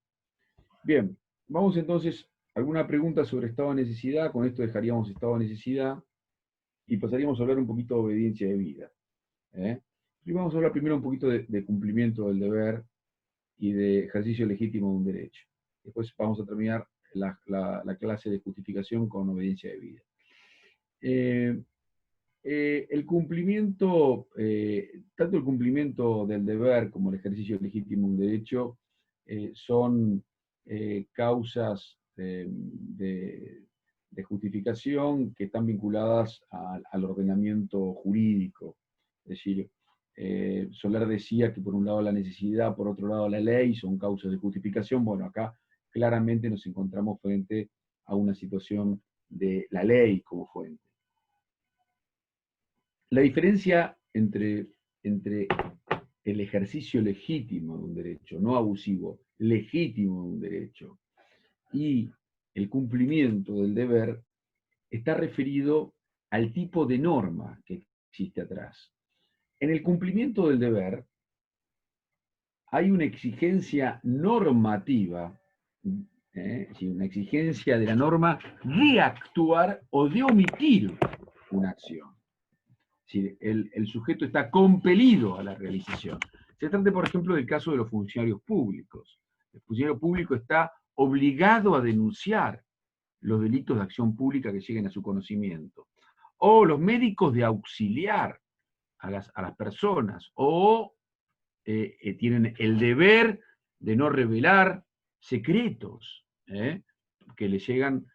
[SPEAKER 1] Bien, vamos entonces a alguna pregunta sobre estado de necesidad. Con esto dejaríamos estado de necesidad y pasaríamos a hablar un poquito de obediencia de vida. Y vamos a hablar primero un poquito de cumplimiento del deber y de ejercicio legítimo de un derecho. Después vamos a terminar la clase de justificación con obediencia de vida. El cumplimiento, tanto el cumplimiento del deber como el ejercicio legítimo de un derecho son causas de justificación que están vinculadas al ordenamiento jurídico. Es decir, Soler decía que por un lado la necesidad, por otro lado la ley, son causas de justificación. Bueno, acá claramente nos encontramos frente a una situación de la ley como fuente. La diferencia entre el ejercicio legítimo de un derecho, no abusivo, legítimo de un derecho, y el cumplimiento del deber, está referido al tipo de norma que existe atrás. En el cumplimiento del deber hay una exigencia normativa, una exigencia de la norma de actuar o de omitir una acción. Es decir, el sujeto está compelido a la realización. Se trata, por ejemplo, del caso de los funcionarios públicos. El funcionario público está obligado a denunciar los delitos de acción pública que lleguen a su conocimiento. O los médicos de auxiliar a las personas, o tienen el deber de no revelar secretos que le llegan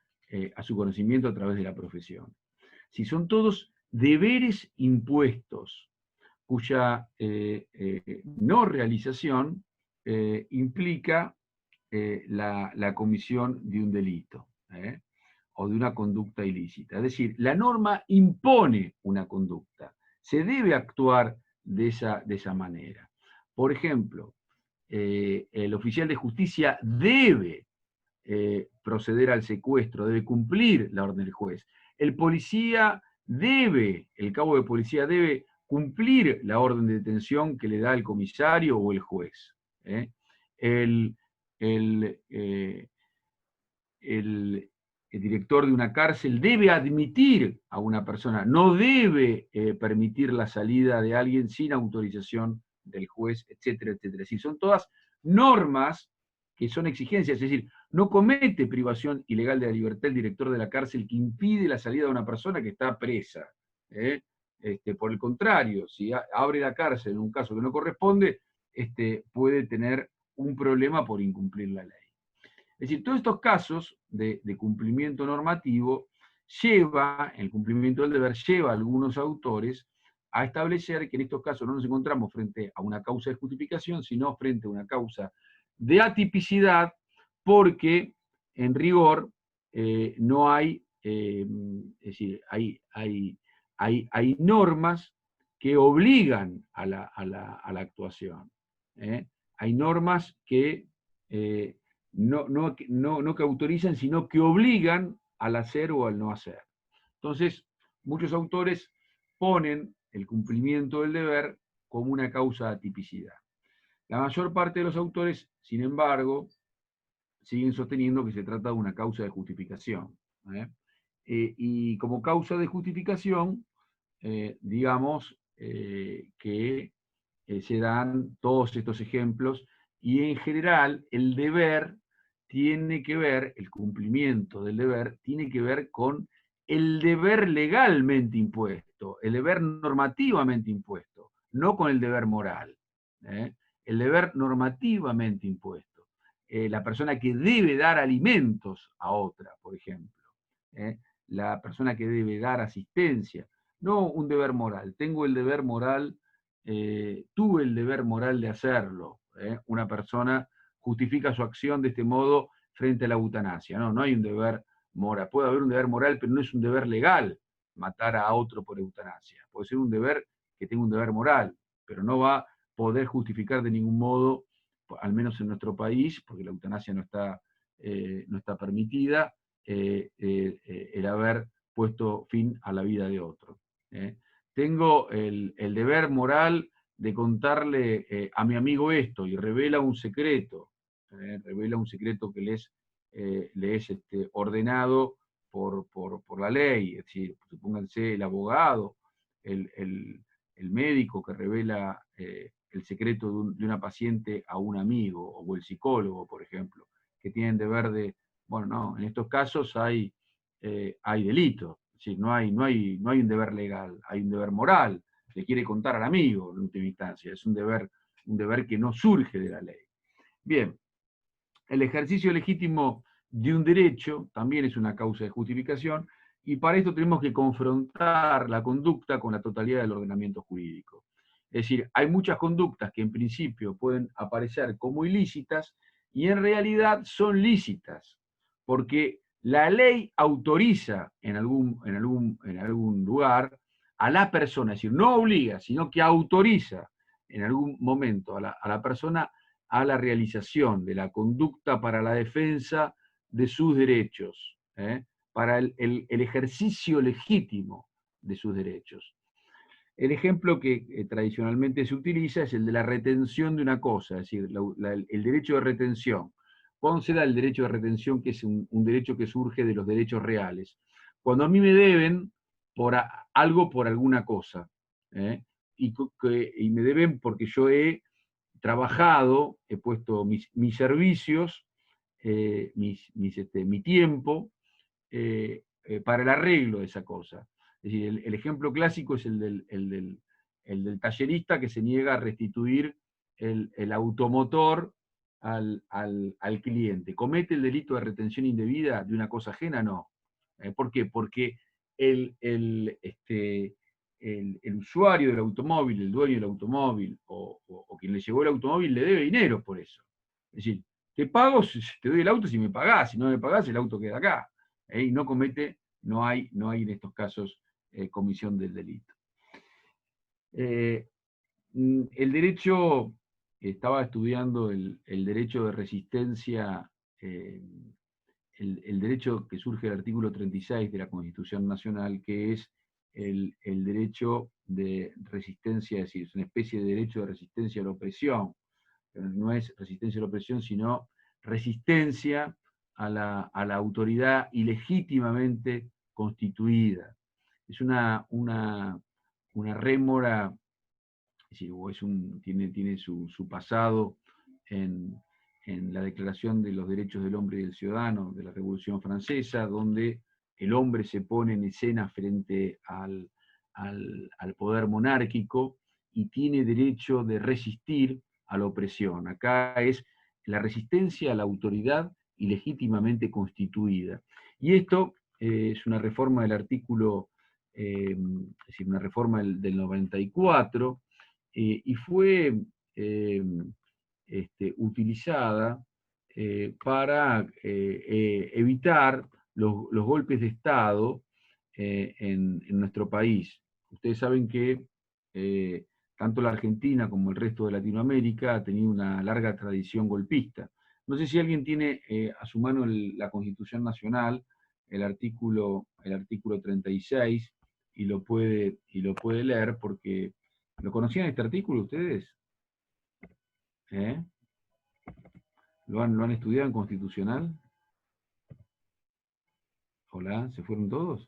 [SPEAKER 1] a su conocimiento a través de la profesión. Si son todos deberes impuestos, cuya no realización implica la comisión de un delito o de una conducta ilícita. Es decir, la norma impone una conducta, se debe actuar de esa manera. Por ejemplo, el oficial de justicia debe proceder al secuestro, debe cumplir la orden del juez. El policía el cabo de policía debe cumplir la orden de detención que le da el comisario o el juez. El director de una cárcel debe admitir a una persona, no debe permitir la salida de alguien sin autorización del juez, etcétera, etcétera. Es decir, son todas normas que son exigencias, es decir, no comete privación ilegal de la libertad el director de la cárcel que impide la salida de una persona que está presa. Por el contrario, si abre la cárcel en un caso que no corresponde, puede tener un problema por incumplir la ley. Es decir, todos estos casos de cumplimiento normativo el cumplimiento del deber lleva a algunos autores a establecer que en estos casos no nos encontramos frente a una causa de justificación, sino frente a una causa de atipicidad, porque en rigor no hay, es decir, hay normas que obligan a la actuación. Hay normas que no que autorizan, sino que obligan al hacer o al no hacer. Entonces, muchos autores ponen el cumplimiento del deber como una causa de atipicidad. La mayor parte de los autores, sin embargo, siguen sosteniendo que se trata de una causa de justificación. Y como causa de justificación, digamos que se dan todos estos ejemplos, y en general el deber tiene que ver, el cumplimiento del deber tiene que ver con el deber legalmente impuesto, el deber normativamente impuesto, no con el deber moral. El deber normativamente impuesto. La persona que debe dar alimentos a otra, por ejemplo. La persona que debe dar asistencia. No un deber moral. Tengo el deber moral, tuve el deber moral de hacerlo. Una persona justifica su acción de este modo frente a la eutanasia. No hay un deber moral. Puede haber un deber moral, pero no es un deber legal matar a otro por eutanasia. Puede ser un deber que tenga un deber moral, pero no va a poder justificar de ningún modo, al menos en nuestro país, porque la eutanasia no está permitida, el haber puesto fin a la vida de otro. Tengo el deber moral de contarle a mi amigo esto, y revela un secreto que le es ordenado por la ley. Es decir, supónganse el abogado, el médico que revela el secreto de una paciente a un amigo, o el psicólogo, por ejemplo, que tienen deber de, bueno, no, en estos casos hay delito. Es decir, no hay un deber legal, hay un deber moral. Le quiere contar al amigo, en última instancia. Es un deber que no surge de la ley. Bien, el ejercicio legítimo de un derecho también es una causa de justificación, y para esto tenemos que confrontar la conducta con la totalidad del ordenamiento jurídico. Es decir, hay muchas conductas que en principio pueden aparecer como ilícitas, y en realidad son lícitas, porque la ley autoriza en algún lugar a la persona, es decir, no obliga, sino que autoriza en algún momento a la persona a la realización de la conducta para la defensa de sus derechos, para el ejercicio legítimo de sus derechos. El ejemplo que tradicionalmente se utiliza es el de la retención de una cosa, es decir, el derecho de retención. ¿Cuándo se da el derecho de retención, que es un derecho que surge de los derechos reales? Cuando a mí me deben algo por alguna cosa, y me deben porque yo he trabajado, he puesto mis servicios mi tiempo para el arreglo de esa cosa. Es decir, el ejemplo clásico es el del tallerista que se niega a restituir el automotor al cliente. ¿Comete el delito de retención indebida de una cosa ajena? No. ¿Por qué? Porque el usuario del automóvil, el dueño del automóvil, o quien le llevó el automóvil, le debe dinero por eso. Es decir, te pago, te doy el auto si me pagás, si no me pagás, el auto queda acá. Y no hay en estos casos comisión del delito. El derecho, estaba estudiando el derecho de resistencia, el derecho que surge del artículo 36 de la Constitución Nacional, que es el derecho de resistencia, es decir, es una especie de derecho de resistencia a la opresión. No es resistencia a la opresión, sino resistencia a la autoridad ilegítimamente constituida. Es una rémora, es decir, tiene su pasado en la Declaración de los Derechos del Hombre y del Ciudadano de la Revolución Francesa, donde el hombre se pone en escena frente al poder monárquico y tiene derecho de resistir a la opresión. Acá es la resistencia a la autoridad ilegítimamente constituida. Y esto es una reforma del artículo, es decir, una reforma del 94, y fue utilizada para evitar los golpes de Estado en nuestro país. Ustedes saben que tanto la Argentina como el resto de Latinoamérica ha tenido una larga tradición golpista. No sé si alguien tiene a su mano la Constitución Nacional, el artículo 36, y lo puede leer, porque ¿lo conocían este artículo ustedes? ¿Lo han estudiado en Constitucional? Hola, ¿se fueron todos?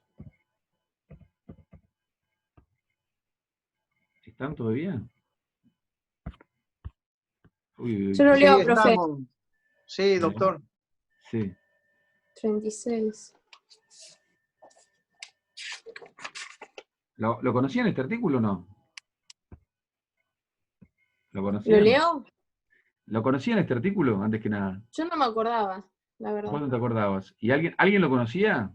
[SPEAKER 1] ¿Están todavía? Uy,
[SPEAKER 9] Yo lo leo, profe.
[SPEAKER 10] Estamos. Sí, doctor.
[SPEAKER 1] Sí.
[SPEAKER 9] 36.
[SPEAKER 1] ¿Lo conocían este artículo o no? ¿Lo conocían?
[SPEAKER 9] ¿Lo leo?
[SPEAKER 1] ¿Lo conocían este artículo, antes que nada?
[SPEAKER 9] Yo no me acordaba, la verdad.
[SPEAKER 1] ¿Vos no te acordabas? ¿Y alguien lo conocía?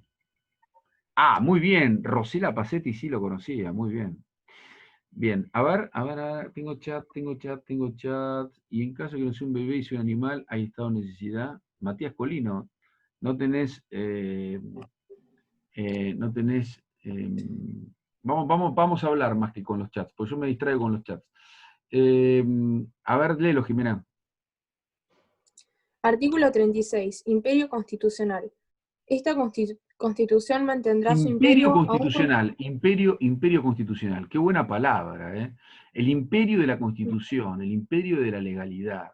[SPEAKER 1] Ah, muy bien. Rosela Pacetti sí lo conocía, muy bien. Bien, a ver, tengo chat. Y en caso que no sea un bebé y sea un animal, hay estado de necesidad. Matías Colino, no tenés, vamos a hablar más que con los chats, porque yo me distraigo con los chats. A ver, léelo, Jimena.
[SPEAKER 9] Artículo 36. Imperio constitucional. Esta Constitución mantendrá su imperio...
[SPEAKER 1] Imperio constitucional. Qué buena palabra, ¿eh? El imperio de la Constitución, el imperio de la legalidad,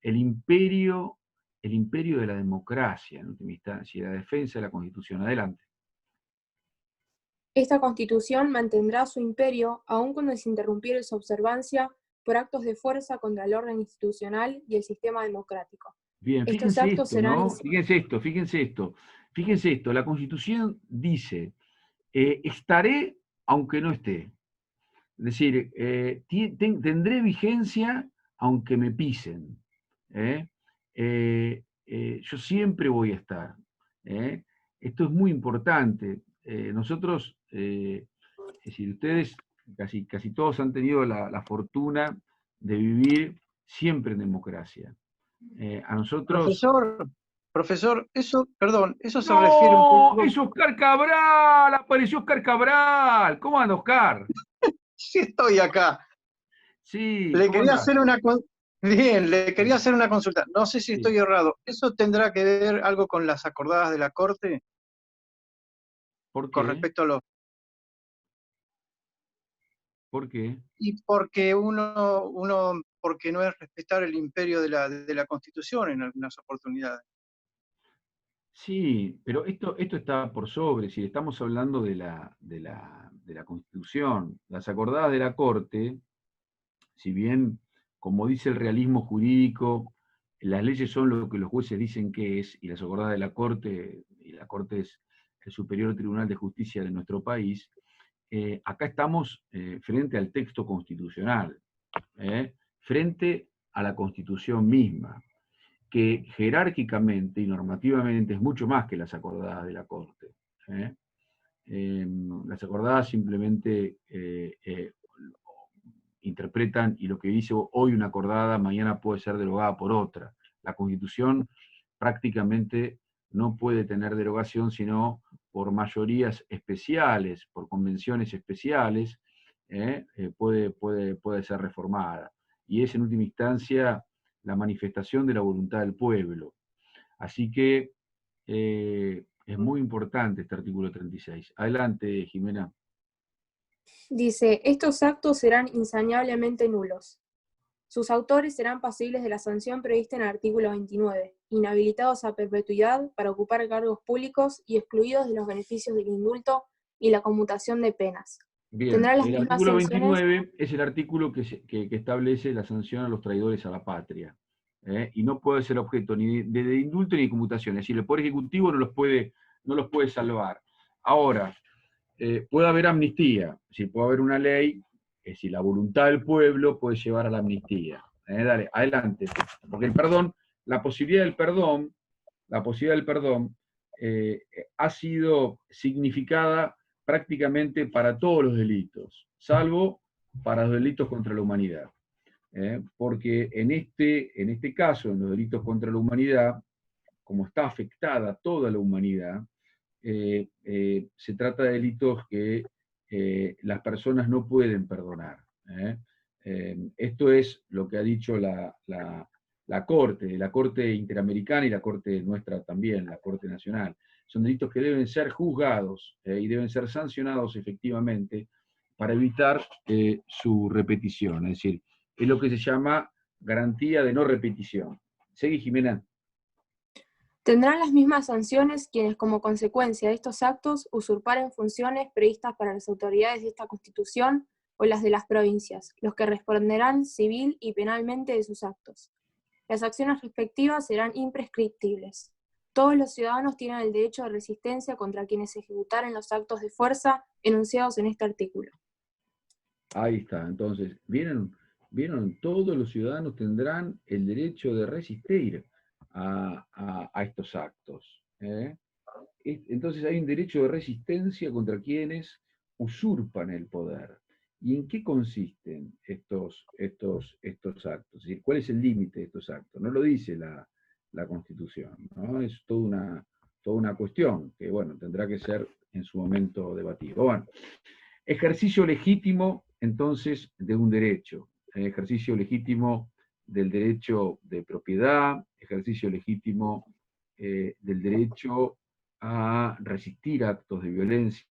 [SPEAKER 1] el imperio de la democracia, en última instancia, y la defensa de la Constitución. Adelante.
[SPEAKER 9] Esta Constitución mantendrá su imperio aun cuando se interrumpiere su observancia por actos de fuerza contra el orden institucional y el sistema democrático.
[SPEAKER 1] Bien, fíjense esto, la Constitución dice, estaré aunque no esté. Es decir, tendré vigencia aunque me pisen. Yo siempre voy a estar. Esto es muy importante. Nosotros, es decir, ustedes casi todos han tenido la fortuna de vivir siempre en democracia. A nosotros...
[SPEAKER 10] Profesor, eso se refiere un poco...
[SPEAKER 1] ¡Es Oscar Cabral! ¡Apareció Oscar Cabral! ¿Cómo anda, Oscar?
[SPEAKER 10] Sí, estoy acá.
[SPEAKER 1] Sí.
[SPEAKER 10] Le quería hacer una consulta. No sé si estoy errado. ¿Eso tendrá que ver algo con las acordadas de la Corte?
[SPEAKER 1] ¿Por qué?
[SPEAKER 10] Con respecto a los...
[SPEAKER 1] ¿Por qué?
[SPEAKER 10] Y porque porque no es respetar el imperio de la Constitución en algunas oportunidades.
[SPEAKER 1] Sí, pero esto está por sobre, si estamos hablando de la Constitución. Las acordadas de la Corte, si bien, como dice el realismo jurídico, las leyes son lo que los jueces dicen que es, y las acordadas de la Corte, y la Corte es el superior tribunal de justicia de nuestro país, acá estamos frente al texto constitucional, frente a la Constitución misma, que jerárquicamente y normativamente es mucho más que las acordadas de la Corte. Las acordadas simplemente interpretan, y lo que dice hoy una acordada, mañana puede ser derogada por otra. La Constitución prácticamente no puede tener derogación sino por mayorías especiales, por convenciones especiales, puede ser reformada. Y es en última instancia la manifestación de la voluntad del pueblo. Así que es muy importante este artículo 36. Adelante, Jimena.
[SPEAKER 9] Dice, estos actos serán insaneablemente nulos. Sus autores serán pasibles de la sanción prevista en el artículo 29, inhabilitados a perpetuidad para ocupar cargos públicos y excluidos de los beneficios del indulto y la conmutación de penas.
[SPEAKER 1] Bien,
[SPEAKER 9] Tendrán las
[SPEAKER 1] el
[SPEAKER 9] mismas
[SPEAKER 1] artículo
[SPEAKER 9] sanciones.
[SPEAKER 1] 29 es el artículo que establece la sanción a los traidores a la patria. Y no puede ser objeto ni de indulto ni de conmutación. Es decir, el Poder Ejecutivo no los puede salvar. Ahora, puede haber amnistía, es decir, puede haber una ley, es decir, la voluntad del pueblo puede llevar a la amnistía. Dale, adelante. Porque el perdón, la posibilidad del perdón ha sido significada prácticamente para todos los delitos, salvo para los delitos contra la humanidad. Porque en este caso, en los delitos contra la humanidad, como está afectada toda la humanidad, se trata de delitos que las personas no pueden perdonar. Esto es lo que ha dicho la Corte Interamericana y la Corte nuestra también, la Corte Nacional. Son delitos que deben ser juzgados y deben ser sancionados efectivamente para evitar su repetición. Es decir, es lo que se llama garantía de no repetición. Seguí, Jimena.
[SPEAKER 9] Tendrán las mismas sanciones quienes, como consecuencia de estos actos, usurparen funciones previstas para las autoridades de esta Constitución o las de las provincias, los que responderán civil y penalmente de sus actos. Las acciones respectivas serán imprescriptibles. Todos los ciudadanos tienen el derecho de resistencia contra quienes ejecutaren los actos de fuerza enunciados en este artículo.
[SPEAKER 1] Ahí está, entonces, ¿vieron? Todos los ciudadanos tendrán el derecho de resistir a estos actos. Entonces hay un derecho de resistencia contra quienes usurpan el poder. ¿Y en qué consisten estos actos? Es decir, ¿cuál es el límite de estos actos? No lo dice la Constitución, ¿no? Es toda una cuestión que, bueno, tendrá que ser en su momento debatido. Bueno, ejercicio legítimo, entonces, de un derecho. Ejercicio legítimo del derecho de propiedad, ejercicio legítimo del derecho a resistir actos de violencia,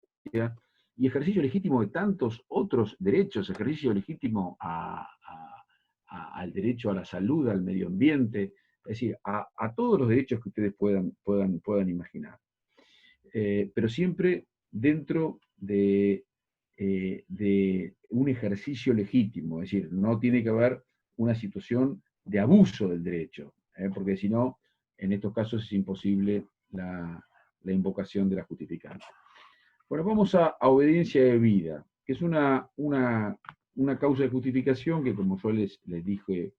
[SPEAKER 1] y ejercicio legítimo de tantos otros derechos, ejercicio legítimo al derecho a la salud, al medio ambiente, es decir, a todos los derechos que ustedes puedan imaginar. Pero siempre dentro de un ejercicio legítimo, es decir, no tiene que haber una situación de abuso del derecho, porque si no, en estos casos es imposible la invocación de la justificante. Bueno, vamos a obediencia debida, que es una causa de justificación que, como yo les dije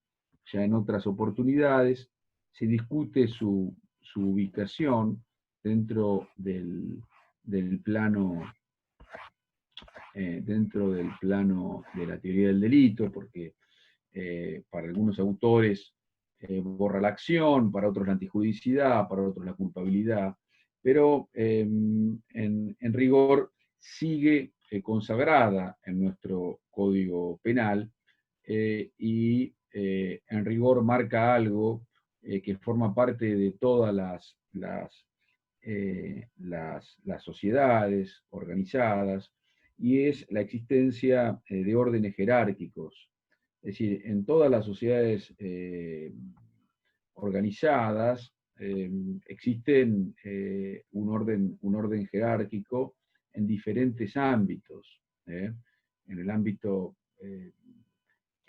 [SPEAKER 1] ya en otras oportunidades, se discute su ubicación dentro del plano de la teoría del delito, porque para algunos autores borra la acción, para otros la antijuridicidad, para otros la culpabilidad, pero en rigor sigue consagrada en nuestro Código Penal y en rigor marca algo que forma parte de todas las sociedades organizadas, y es la existencia de órdenes jerárquicos. Es decir, en todas las sociedades organizadas existen un orden jerárquico en diferentes ámbitos. En el ámbito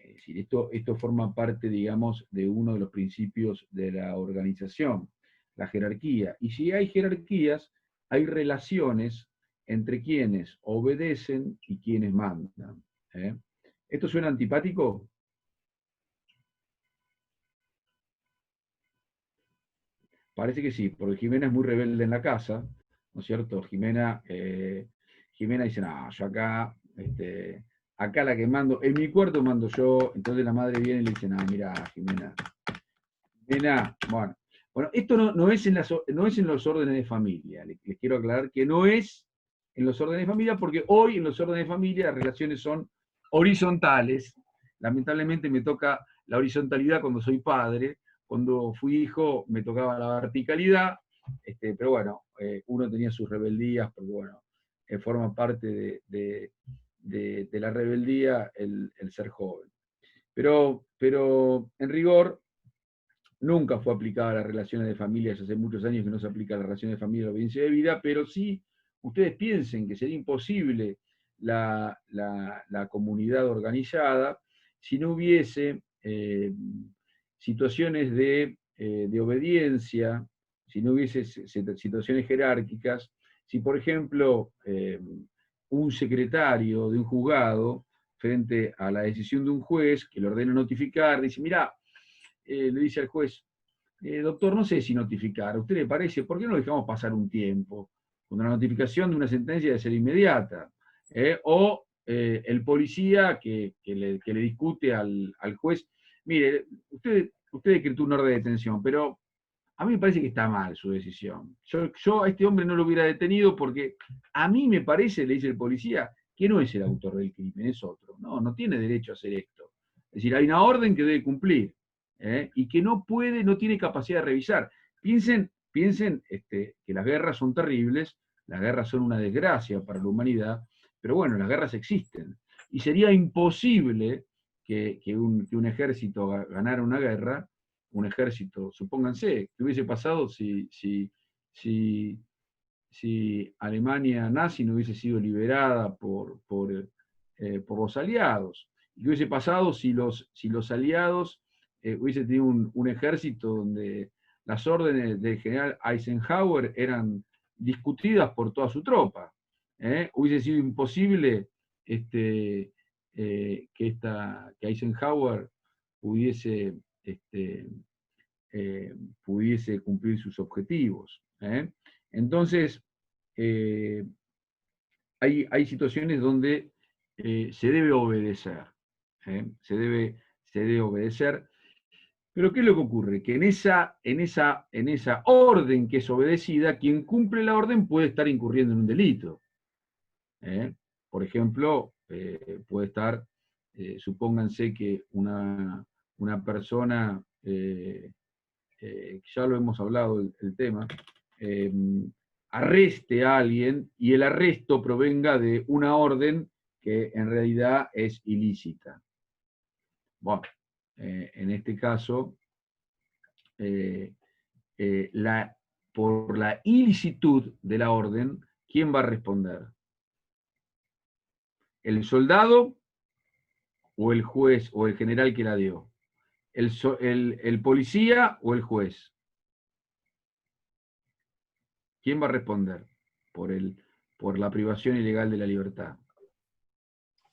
[SPEAKER 1] Es decir, esto forma parte, digamos, de uno de los principios de la organización, la jerarquía. Y si hay jerarquías, hay relaciones entre quienes obedecen y quienes mandan. ¿Esto suena antipático? Parece que sí, porque Jimena es muy rebelde en la casa, ¿no es cierto? Jimena dice, no, yo acá la que mando, en mi cuarto mando yo, entonces la madre viene y le dice, no, mira, Jimena, bueno, esto no es en los órdenes de familia, les quiero aclarar que no es en los órdenes de familia, porque hoy en los órdenes de familia las relaciones son horizontales. Lamentablemente me toca la horizontalidad cuando soy padre. Cuando fui hijo me tocaba la verticalidad, pero bueno, uno tenía sus rebeldías, porque bueno, forma parte de la rebeldía el ser joven. Pero en rigor, nunca fue aplicada a las relaciones de familia, hace muchos años que no se aplica a las relaciones de familia a la obediencia de vida, pero sí, ustedes piensen que sería imposible la comunidad organizada si no hubiese situaciones de obediencia, si no hubiese situaciones jerárquicas, si por ejemplo un secretario de un juzgado, frente a la decisión de un juez que le ordena notificar, dice, mirá, le dice al juez, doctor, no sé si notificar, ¿a usted le parece? ¿Por qué no dejamos pasar un tiempo? Cuando la notificación de una sentencia debe ser inmediata. O el policía que le discute al juez, mire, usted decretó una orden de detención, pero a mí me parece que está mal su decisión. Yo a este hombre no lo hubiera detenido porque a mí me parece, le dice el policía, que no es el autor del crimen, es otro. No tiene derecho a hacer esto. Es decir, hay una orden que debe cumplir. Y que no tiene capacidad de revisar. Piensen que las guerras son terribles, las guerras son una desgracia para la humanidad, pero bueno, las guerras existen. Y sería imposible que un ejército ganara una guerra, un ejército, supónganse, ¿qué hubiese pasado si Alemania nazi no hubiese sido liberada por los aliados? ¿Qué hubiese pasado si los aliados hubiese tenido un ejército donde las órdenes del general Eisenhower eran discutidas por toda su tropa? Hubiese sido imposible que Eisenhower pudiese cumplir sus objetivos. Entonces, hay situaciones donde se debe obedecer. Se debe obedecer. Pero ¿qué es lo que ocurre? Que en esa orden que es obedecida, quien cumple la orden puede estar incurriendo en un delito. Por ejemplo, puede estar, supónganse que una persona, ya lo hemos hablado el tema, arreste a alguien y el arresto provenga de una orden que en realidad es ilícita. Bueno, en este caso, por la ilicitud de la orden, ¿quién va a responder? ¿El soldado o el juez o el general que la dio? ¿El policía o el juez? ¿Quién va a responder por la privación ilegal de la libertad?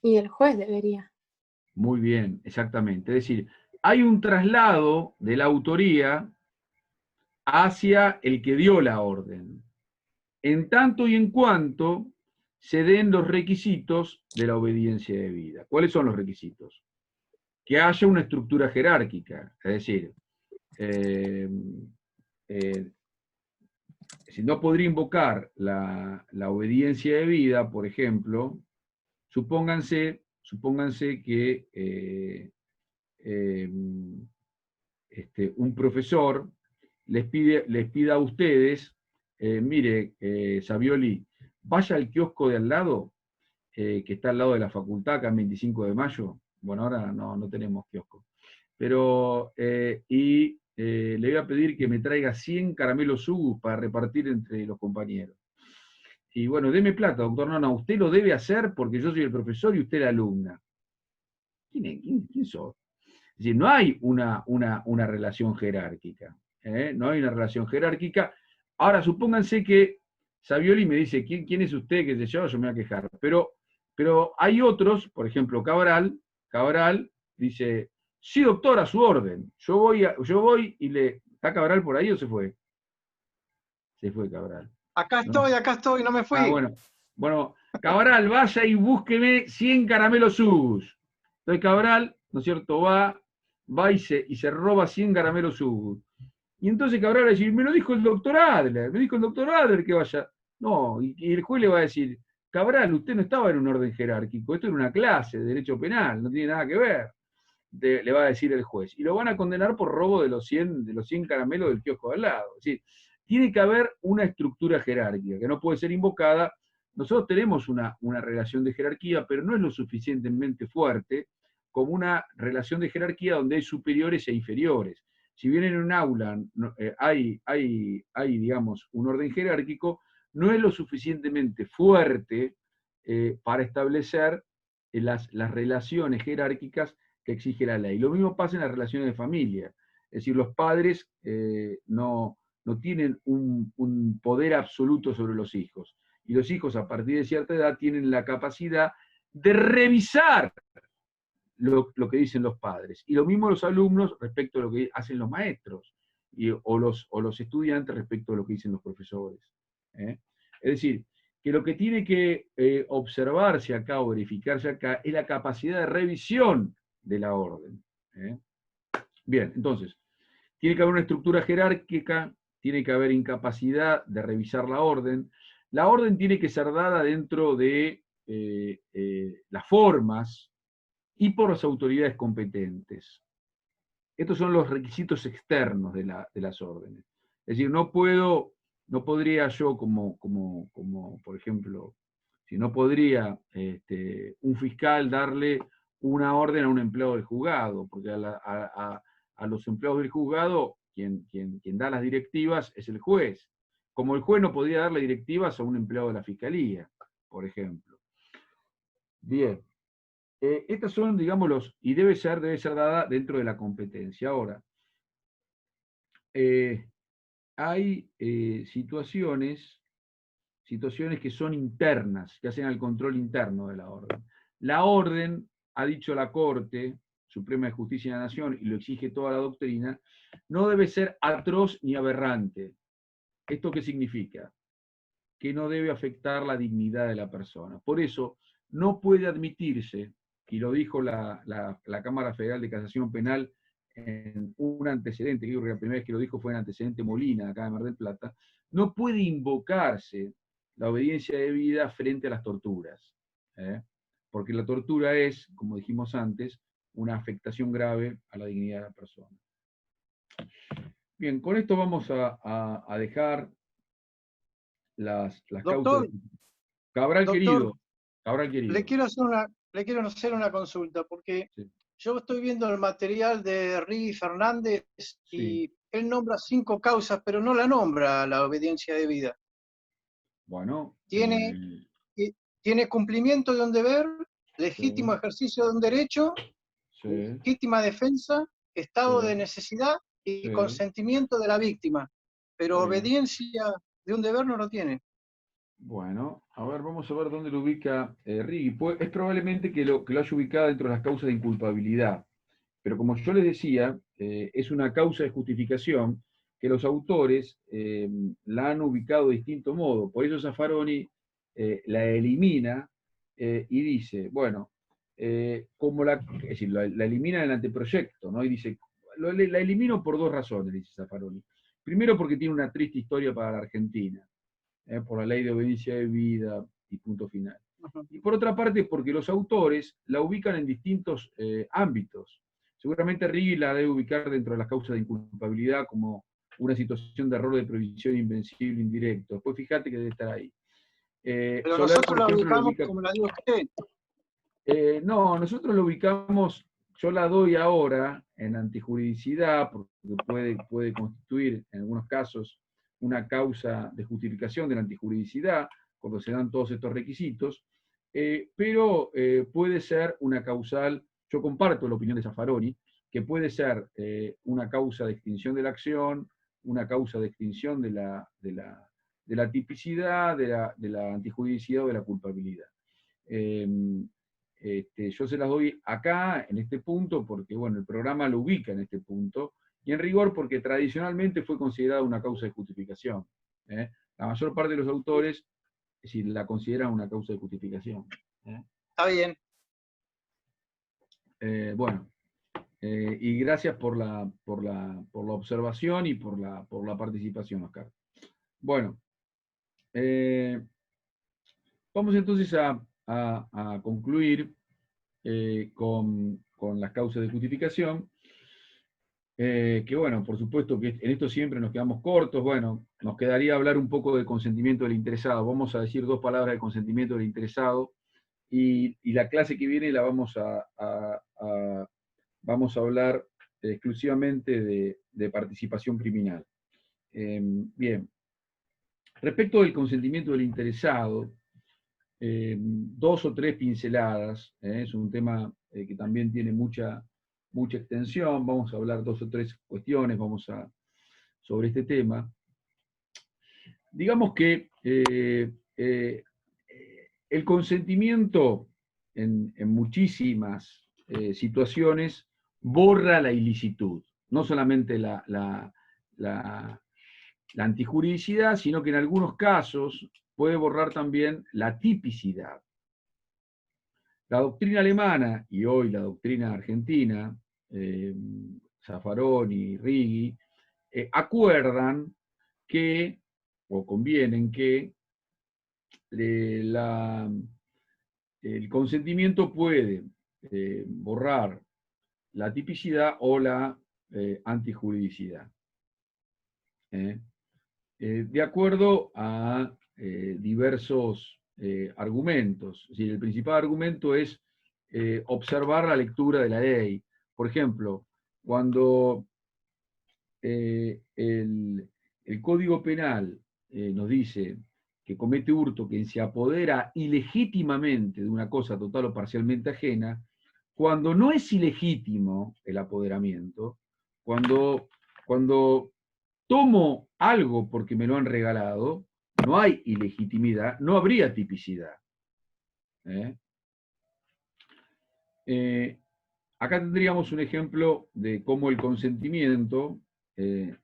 [SPEAKER 9] Y el juez debería.
[SPEAKER 1] Muy bien, exactamente. Es decir, hay un traslado de la autoría hacia el que dio la orden, en tanto y en cuanto se den los requisitos de la obediencia debida. ¿Cuáles son los requisitos? Que haya una estructura jerárquica, es decir, si no podría invocar la obediencia debida, por ejemplo, supónganse que un profesor les pida a ustedes, mire, Savioli, vaya al kiosco de al lado, que está al lado de la facultad, acá en 25 de mayo. Bueno, ahora no tenemos kiosco. Pero, le voy a pedir que me traiga 100 caramelos Sugus para repartir entre los compañeros. Y bueno, deme plata, doctor. No, usted lo debe hacer porque yo soy el profesor y usted la alumna. ¿Quién sos? Es decir, no hay una relación jerárquica. No hay una relación jerárquica. Ahora, supónganse que Savioli me dice, ¿quién es usted? ¿Qué sé yo? Yo me voy a quejar. Pero hay otros, por ejemplo, Cabral dice, sí, doctor, a su orden. Yo voy y le... ¿Está Cabral por ahí o se fue? Se fue Cabral.
[SPEAKER 10] Acá estoy, no me fui.
[SPEAKER 1] Bueno, Cabral, vaya y búsqueme 100 caramelos Sus. Entonces Cabral, ¿no es cierto?, va y se roba 100 caramelos Sus. Y entonces Cabral va a decir, me lo dijo el doctor Adler que vaya. No, y el juez le va a decir, Cabral, usted no estaba en un orden jerárquico, esto era una clase de derecho penal, no tiene nada que ver, le va a decir el juez. Y lo van a condenar por robo de los 100 caramelos del kiosco de al lado. Es decir, tiene que haber una estructura jerárquica, que no puede ser invocada. Nosotros tenemos una relación de jerarquía, pero no es lo suficientemente fuerte como una relación de jerarquía donde hay superiores e inferiores. Si bien en un aula hay, digamos, un orden jerárquico, no es lo suficientemente fuerte para establecer las relaciones jerárquicas que exige la ley. Lo mismo pasa en las relaciones de familia. Es decir, los padres no tienen un poder absoluto sobre los hijos. Y los hijos, a partir de cierta edad, tienen la capacidad de revisar lo que dicen los padres. Y lo mismo los alumnos respecto a lo que hacen los maestros, o los estudiantes respecto a lo que dicen los profesores. Es decir, que lo que tiene que observarse acá o verificarse acá es la capacidad de revisión de la orden. Bien, entonces, tiene que haber una estructura jerárquica, tiene que haber incapacidad de revisar la orden. La orden tiene que ser dada dentro de las formas y por las autoridades competentes. Estos son los requisitos externos de las órdenes. Es decir, no podría yo como por ejemplo, si no podría un fiscal darle una orden a un empleado del juzgado, porque a los empleados del juzgado quien da las directivas es el juez. Como el juez no podría darle directivas a un empleado de la fiscalía, por ejemplo. Bien. Estas son, digamos, y debe ser dada dentro de la competencia. Ahora, hay situaciones que son internas, que hacen al control interno de la orden. La orden, ha dicho la Corte Suprema de Justicia de la Nación, y lo exige toda la doctrina, no debe ser atroz ni aberrante. ¿Esto qué significa? Que no debe afectar la dignidad de la persona. Por eso, no puede admitirse, y lo dijo la Cámara Federal de Casación Penal en un antecedente, creo que la primera vez que lo dijo fue en antecedente Molina, acá de Mar del Plata, no puede invocarse la obediencia debida frente a las torturas. Porque la tortura es, como dijimos antes, una afectación grave a la dignidad de la persona. Bien, con esto vamos a dejar las causas. Cabral querido.
[SPEAKER 10] Le quiero hacer una consulta, porque sí. Yo estoy viendo el material de Rigui Fernández y sí. Él nombra 5 causas, pero no la nombra la obediencia debida.
[SPEAKER 1] Bueno.
[SPEAKER 10] Tiene cumplimiento de un deber, legítimo sí. Ejercicio de un derecho, sí. Legítima defensa, estado sí. de necesidad y sí. Consentimiento de la víctima. Pero sí. Obediencia de un deber no lo tiene.
[SPEAKER 1] Bueno, a ver, vamos a ver dónde lo ubica Rigui. Es probablemente que lo haya ubicado dentro de las causas de inculpabilidad. Pero como yo les decía, es una causa de justificación que los autores la han ubicado de distinto modo. Por eso Zaffaroni la elimina y dice, bueno, es decir, la elimina en el anteproyecto, ¿no? Y dice, la elimino por 2 razones, dice Zaffaroni. Primero, porque tiene una triste historia para la Argentina. Por la ley de obediencia debida y punto final. Y por otra parte, porque los autores la ubican en distintos ámbitos. Seguramente Rigui la debe ubicar dentro de las causas de inculpabilidad como una situación de error de previsión invencible indirecto. Después fíjate que debe estar ahí.
[SPEAKER 10] Pero Soler, nosotros la ubicamos como la digo usted.
[SPEAKER 1] No, nosotros lo ubicamos, yo la doy ahora en antijuridicidad, porque puede constituir en algunos casos una causa de justificación de la antijuridicidad, cuando se dan todos estos requisitos, pero puede ser una causal yo comparto la opinión de Zaffaroni, que puede ser una causa de extinción de la acción, una causa de extinción de la tipicidad, de la antijuridicidad o de la culpabilidad. Yo se las doy acá, en este punto, porque bueno, el programa lo ubica en este punto, y en rigor porque tradicionalmente fue considerada una causa de justificación. La mayor parte de los autores la consideran una causa de justificación.
[SPEAKER 10] Está bien.
[SPEAKER 1] Bueno, y gracias por la observación y por la participación, Oscar. Bueno, vamos entonces a concluir con las causas de justificación, que bueno, por supuesto que en esto siempre nos quedamos cortos. Bueno, nos quedaría hablar un poco del consentimiento del interesado. Vamos a decir 2 palabras del consentimiento del interesado, y la clase que viene la vamos a hablar exclusivamente de participación criminal. Bien, respecto del consentimiento del interesado, 2 o 3 pinceladas, es un tema que también tiene mucha extensión. Vamos a hablar 2 o 3 cuestiones sobre este tema. Digamos que el consentimiento en muchísimas situaciones borra la ilicitud, no solamente la antijuridicidad, sino que en algunos casos puede borrar también la tipicidad. La doctrina alemana y hoy la doctrina argentina, Zaffaroni, Righi, acuerdan que, o convienen que, el consentimiento puede borrar la tipicidad o la antijuridicidad. De acuerdo a diversos argumentos. Es decir, el principal argumento es observar la lectura de la ley. Por ejemplo, cuando el Código Penal nos dice que comete hurto quien se apodera ilegítimamente de una cosa total o parcialmente ajena, cuando no es ilegítimo el apoderamiento, cuando tomo algo porque me lo han regalado, no hay ilegitimidad, no habría tipicidad. Acá tendríamos un ejemplo de cómo el consentimiento, en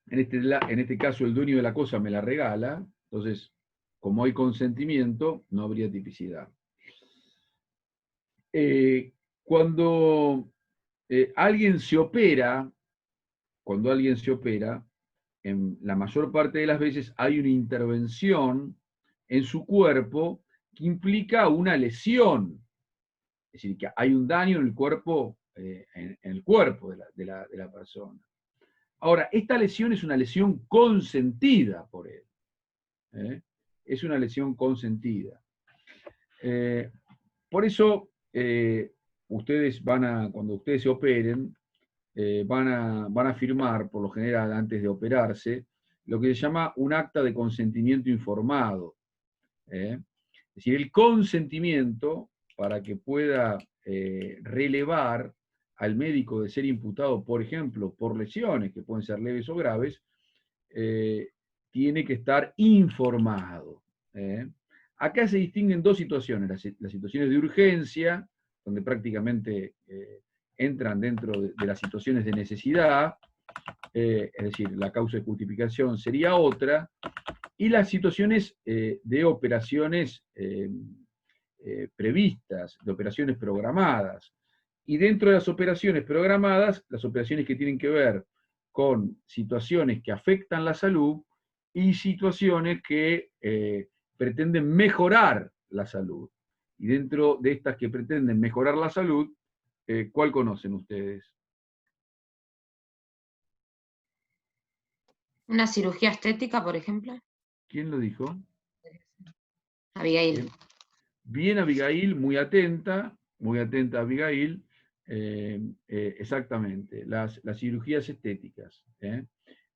[SPEAKER 1] este caso el dueño de la cosa me la regala, entonces como hay consentimiento, no habría tipicidad. Cuando alguien se opera, en la mayor parte de las veces hay una intervención en su cuerpo que implica una lesión. Es decir, que hay un daño en el cuerpo, de la persona. Ahora, esta lesión es una lesión consentida por él. Es una lesión consentida. Por eso, cuando ustedes se operen, van a firmar, por lo general, antes de operarse, lo que se llama un acta de consentimiento informado. Es decir, el consentimiento, para que pueda relevar al médico de ser imputado, por ejemplo, por lesiones, que pueden ser leves o graves, tiene que estar informado. Acá se distinguen 2 situaciones, las situaciones de urgencia, donde prácticamente entran dentro de las situaciones de necesidad, es decir, la causa de justificación sería otra, y las situaciones de operaciones previstas, de operaciones programadas. Y dentro de las operaciones programadas, las operaciones que tienen que ver con situaciones que afectan la salud y situaciones que pretenden mejorar la salud. Y dentro de estas que pretenden mejorar la salud, ¿cuál conocen ustedes?
[SPEAKER 7] ¿Una cirugía estética, por ejemplo?
[SPEAKER 1] ¿Quién lo dijo?
[SPEAKER 7] Abigail.
[SPEAKER 1] Bien, Abigail, muy atenta Abigail. Exactamente, las cirugías estéticas. Es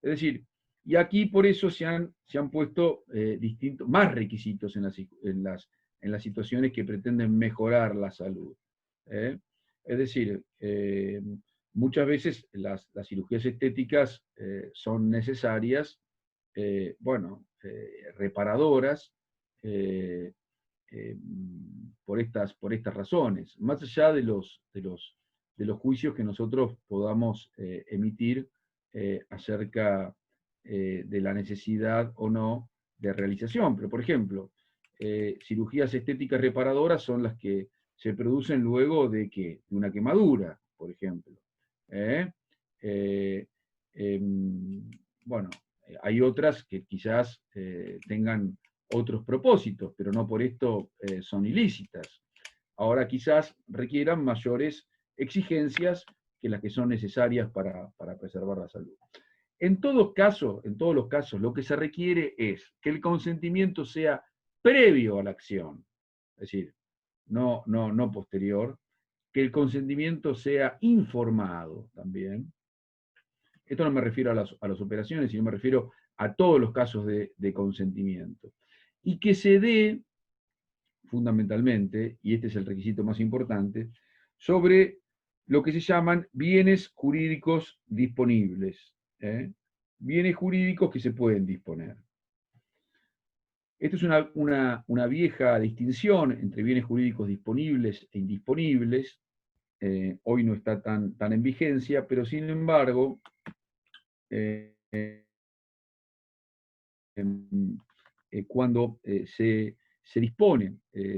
[SPEAKER 1] decir, y aquí por eso se han puesto más requisitos en en las situaciones que pretenden mejorar la salud. Es decir, muchas veces las cirugías estéticas son necesarias, reparadoras, por estas razones, más allá de los juicios que nosotros podamos emitir acerca de la necesidad o no de realización. Pero, por ejemplo, cirugías estéticas reparadoras son las que se producen luego de una quemadura, por ejemplo. Bueno, hay otras que quizás tengan otros propósitos, pero no por esto son ilícitas. Ahora quizás requieran mayores exigencias que las que son necesarias para preservar la salud. En todos los casos, lo que se requiere es que el consentimiento sea previo a la acción, es decir, no posterior, que el consentimiento sea informado también. Esto no me refiero a las operaciones, sino me refiero a todos los casos de consentimiento. Y que se dé, fundamentalmente, y este es el requisito más importante, sobre lo que se llaman bienes jurídicos disponibles. Bienes jurídicos que se pueden disponer. Esto es una vieja distinción entre bienes jurídicos disponibles e indisponibles. Hoy no está tan en vigencia, pero sin embargo, cuando se dispone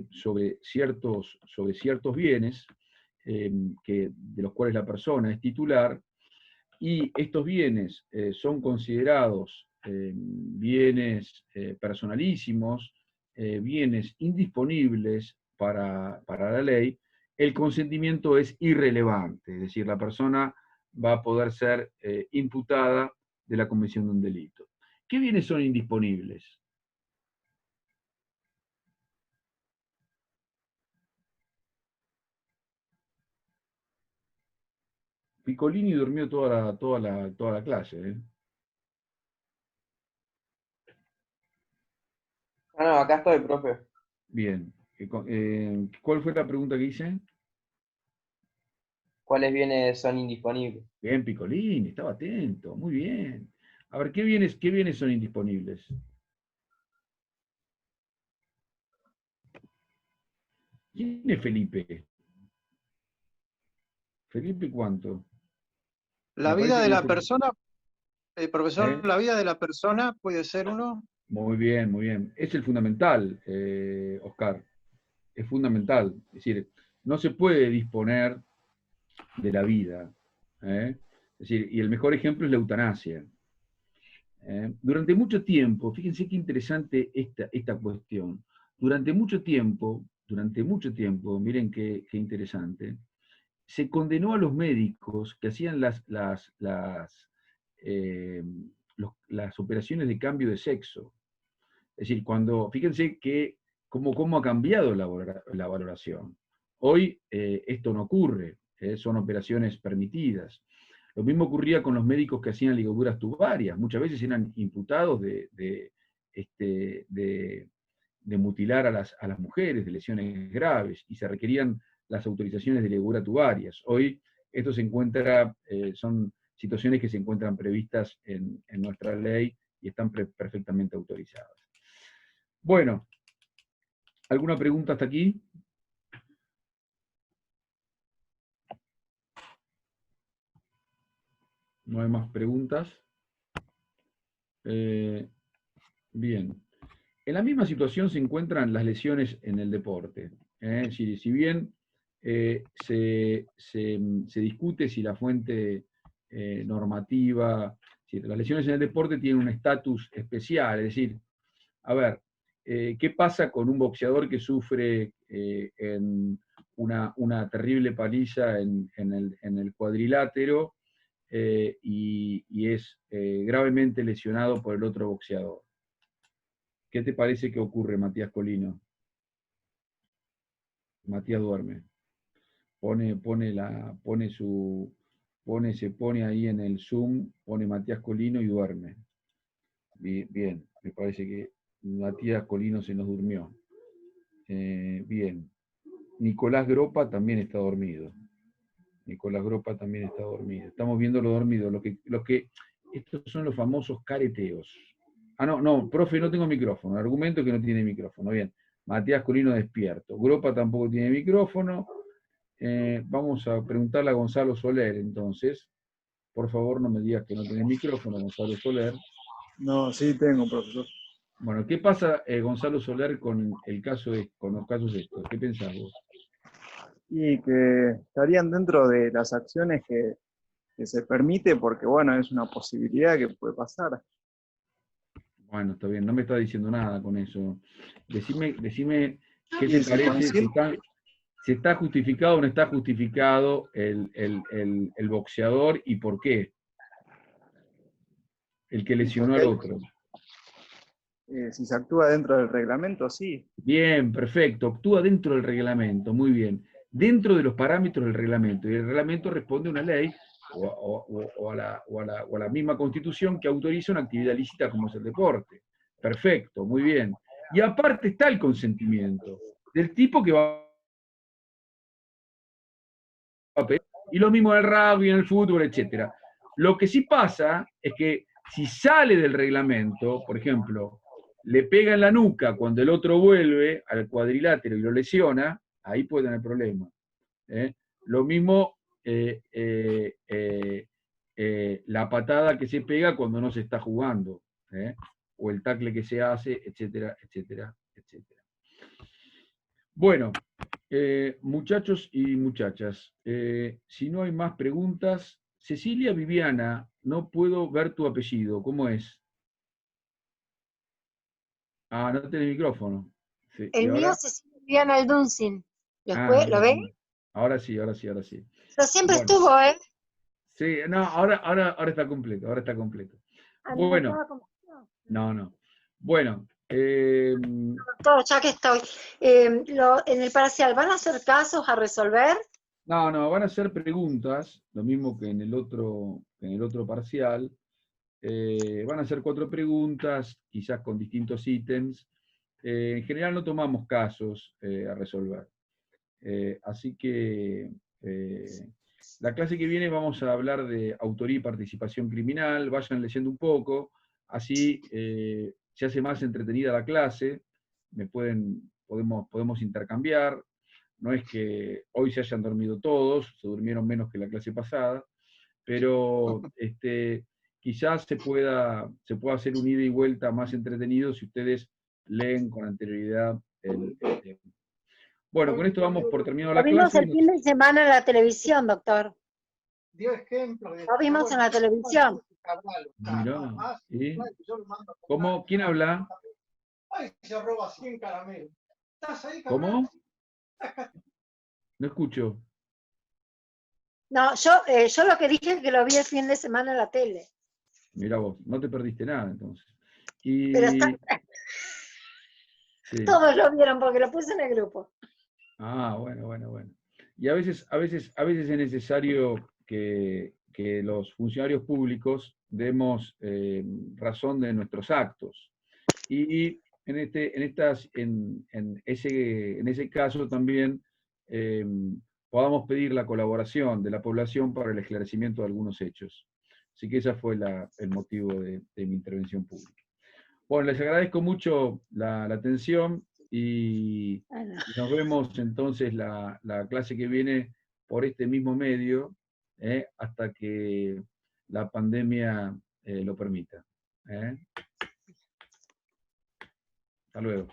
[SPEAKER 1] sobre ciertos bienes de los cuales la persona es titular, y estos bienes son considerados bienes personalísimos, bienes indisponibles para la ley, el consentimiento es irrelevante, es decir, la persona va a poder ser imputada de la comisión de un delito. ¿Qué bienes son indisponibles? Piccolini durmió toda la clase.
[SPEAKER 11] No, acá estoy, profe.
[SPEAKER 1] Bien. ¿Cuál fue la pregunta que hice?
[SPEAKER 11] ¿Cuáles bienes son indisponibles?
[SPEAKER 1] Bien, Piccolini, estaba atento, muy bien. A ver, ¿qué bienes son indisponibles? ¿Quién es Felipe? ¿Felipe cuánto?
[SPEAKER 10] La vida de la persona, profesor, la vida de la persona puede ser uno.
[SPEAKER 1] Muy bien, muy bien. Es el fundamental, Oscar. Es fundamental. Es decir, no se puede disponer de la vida. Es decir, y el mejor ejemplo es la eutanasia. Durante mucho tiempo, fíjense qué interesante esta cuestión. Durante mucho tiempo, miren qué interesante, se condenó a los médicos que hacían las operaciones de cambio de sexo. Es decir, fíjense cómo ha cambiado la valoración. Hoy esto no ocurre, son operaciones permitidas. Lo mismo ocurría con los médicos que hacían ligaduras tubarias. Muchas veces eran imputados de mutilar a las mujeres, de lesiones graves, y se requerían las autorizaciones de ligadura tubarias. Hoy esto son situaciones que se encuentran previstas en nuestra ley y están perfectamente autorizadas. Bueno, ¿alguna pregunta hasta aquí? No hay más preguntas. Bien. En la misma situación se encuentran las lesiones en el deporte. Si bien se discute si la fuente normativa, si las lesiones en el deporte tienen un estatus especial, es decir, a ver, ¿qué pasa con un boxeador que sufre una terrible paliza en el cuadrilátero y es gravemente lesionado por el otro boxeador? ¿Qué te parece que ocurre, Matías Colino? Matías duerme. Se pone ahí en el Zoom, pone Matías Colino y duerme. Bien, me parece que Matías Colino se nos durmió. Bien. Nicolás Gropa también está dormido. Nicolás Gropa también está dormido. Estamos viendo lo dormido. Estos son los famosos careteos. Ah, no, profe, no tengo micrófono. Argumento que no tiene micrófono. Bien. Matías Colino despierto. Gropa tampoco tiene micrófono. Vamos a preguntarle a Gonzalo Soler, entonces. Por favor, no me digas que no tenés micrófono, Gonzalo Soler.
[SPEAKER 12] No, sí tengo, profesor.
[SPEAKER 1] Bueno, ¿qué pasa, Gonzalo Soler, con los casos estos? ¿Qué pensás vos?
[SPEAKER 12] Y que estarían dentro de las acciones que se permite, porque bueno, es una posibilidad que puede pasar.
[SPEAKER 1] Bueno, está bien, no me está diciendo nada con eso. Decime qué te parece, si está justificado o no está justificado el boxeador y por qué. El que lesionó al otro.
[SPEAKER 12] Si se actúa dentro del reglamento, sí.
[SPEAKER 1] Bien, perfecto. Actúa dentro del reglamento, muy bien. Dentro de los parámetros del reglamento. Y el reglamento responde a una ley o a la misma Constitución que autoriza una actividad lícita como es el deporte. Perfecto, muy bien. Y aparte está el consentimiento del tipo que va a pedir. Y lo mismo en el rugby, en el fútbol, etc. Lo que sí pasa es que si sale del reglamento, por ejemplo, le pega en la nuca cuando el otro vuelve al cuadrilátero y lo lesiona, ahí puede tener problemas. Lo mismo la patada que se pega cuando no se está jugando, o el tackle que se hace, etcétera, etcétera, etcétera. Bueno, muchachos y muchachas, si no hay más preguntas, Cecilia Viviana, no puedo ver tu apellido, ¿cómo es? Ah, no tenés micrófono. Sí.
[SPEAKER 13] El mío es Cecilia Viviana Alduncin. Después, ¿lo ven?
[SPEAKER 1] Ahora sí, ahora sí, ahora sí.
[SPEAKER 13] Pero siempre estuvo, ¿eh?
[SPEAKER 1] Sí, no, ahora está completo, ahora está completo. Bueno, no. Bueno,
[SPEAKER 13] doctor, ya que estoy, en el parcial, ¿van a hacer casos a resolver?
[SPEAKER 1] No, van a hacer preguntas, lo mismo que en el otro parcial. Van a hacer 4 preguntas, quizás con distintos ítems. En general no tomamos casos a resolver. Así que la clase que viene vamos a hablar de autoría y participación criminal. Vayan leyendo un poco, así se hace más entretenida la clase. Podemos intercambiar. No es que hoy se hayan dormido todos, se durmieron menos que la clase pasada, pero quizás se pueda hacer un ida y vuelta más entretenido si ustedes leen con anterioridad el tema. Bueno, con esto damos por terminado la clase.
[SPEAKER 13] Lo vimos el fin de semana en la televisión, doctor.
[SPEAKER 10] Dio ejemplos.
[SPEAKER 13] Lo vimos en la televisión.
[SPEAKER 1] Mirá, ¿sí? ¿Cómo? ¿Quién habla?
[SPEAKER 10] Ay, se roba 100 caramelos. ¿Estás ahí,
[SPEAKER 1] ¿Cómo? No escucho.
[SPEAKER 13] No, yo lo que dije es que lo vi el fin de semana en la tele.
[SPEAKER 1] Mirá vos, no te perdiste nada entonces. Y...
[SPEAKER 13] Pero
[SPEAKER 1] sí.
[SPEAKER 13] Todos lo vieron porque lo puse en el grupo.
[SPEAKER 1] Ah, bueno. Y a veces es necesario que los funcionarios públicos demos razón de nuestros actos. Y en ese caso también podamos pedir la colaboración de la población para el esclarecimiento de algunos hechos. Así que ese fue el motivo de mi intervención pública. Bueno, les agradezco mucho la atención y nos vemos entonces la clase que viene por este mismo medio, hasta que la pandemia lo permita. Hasta luego.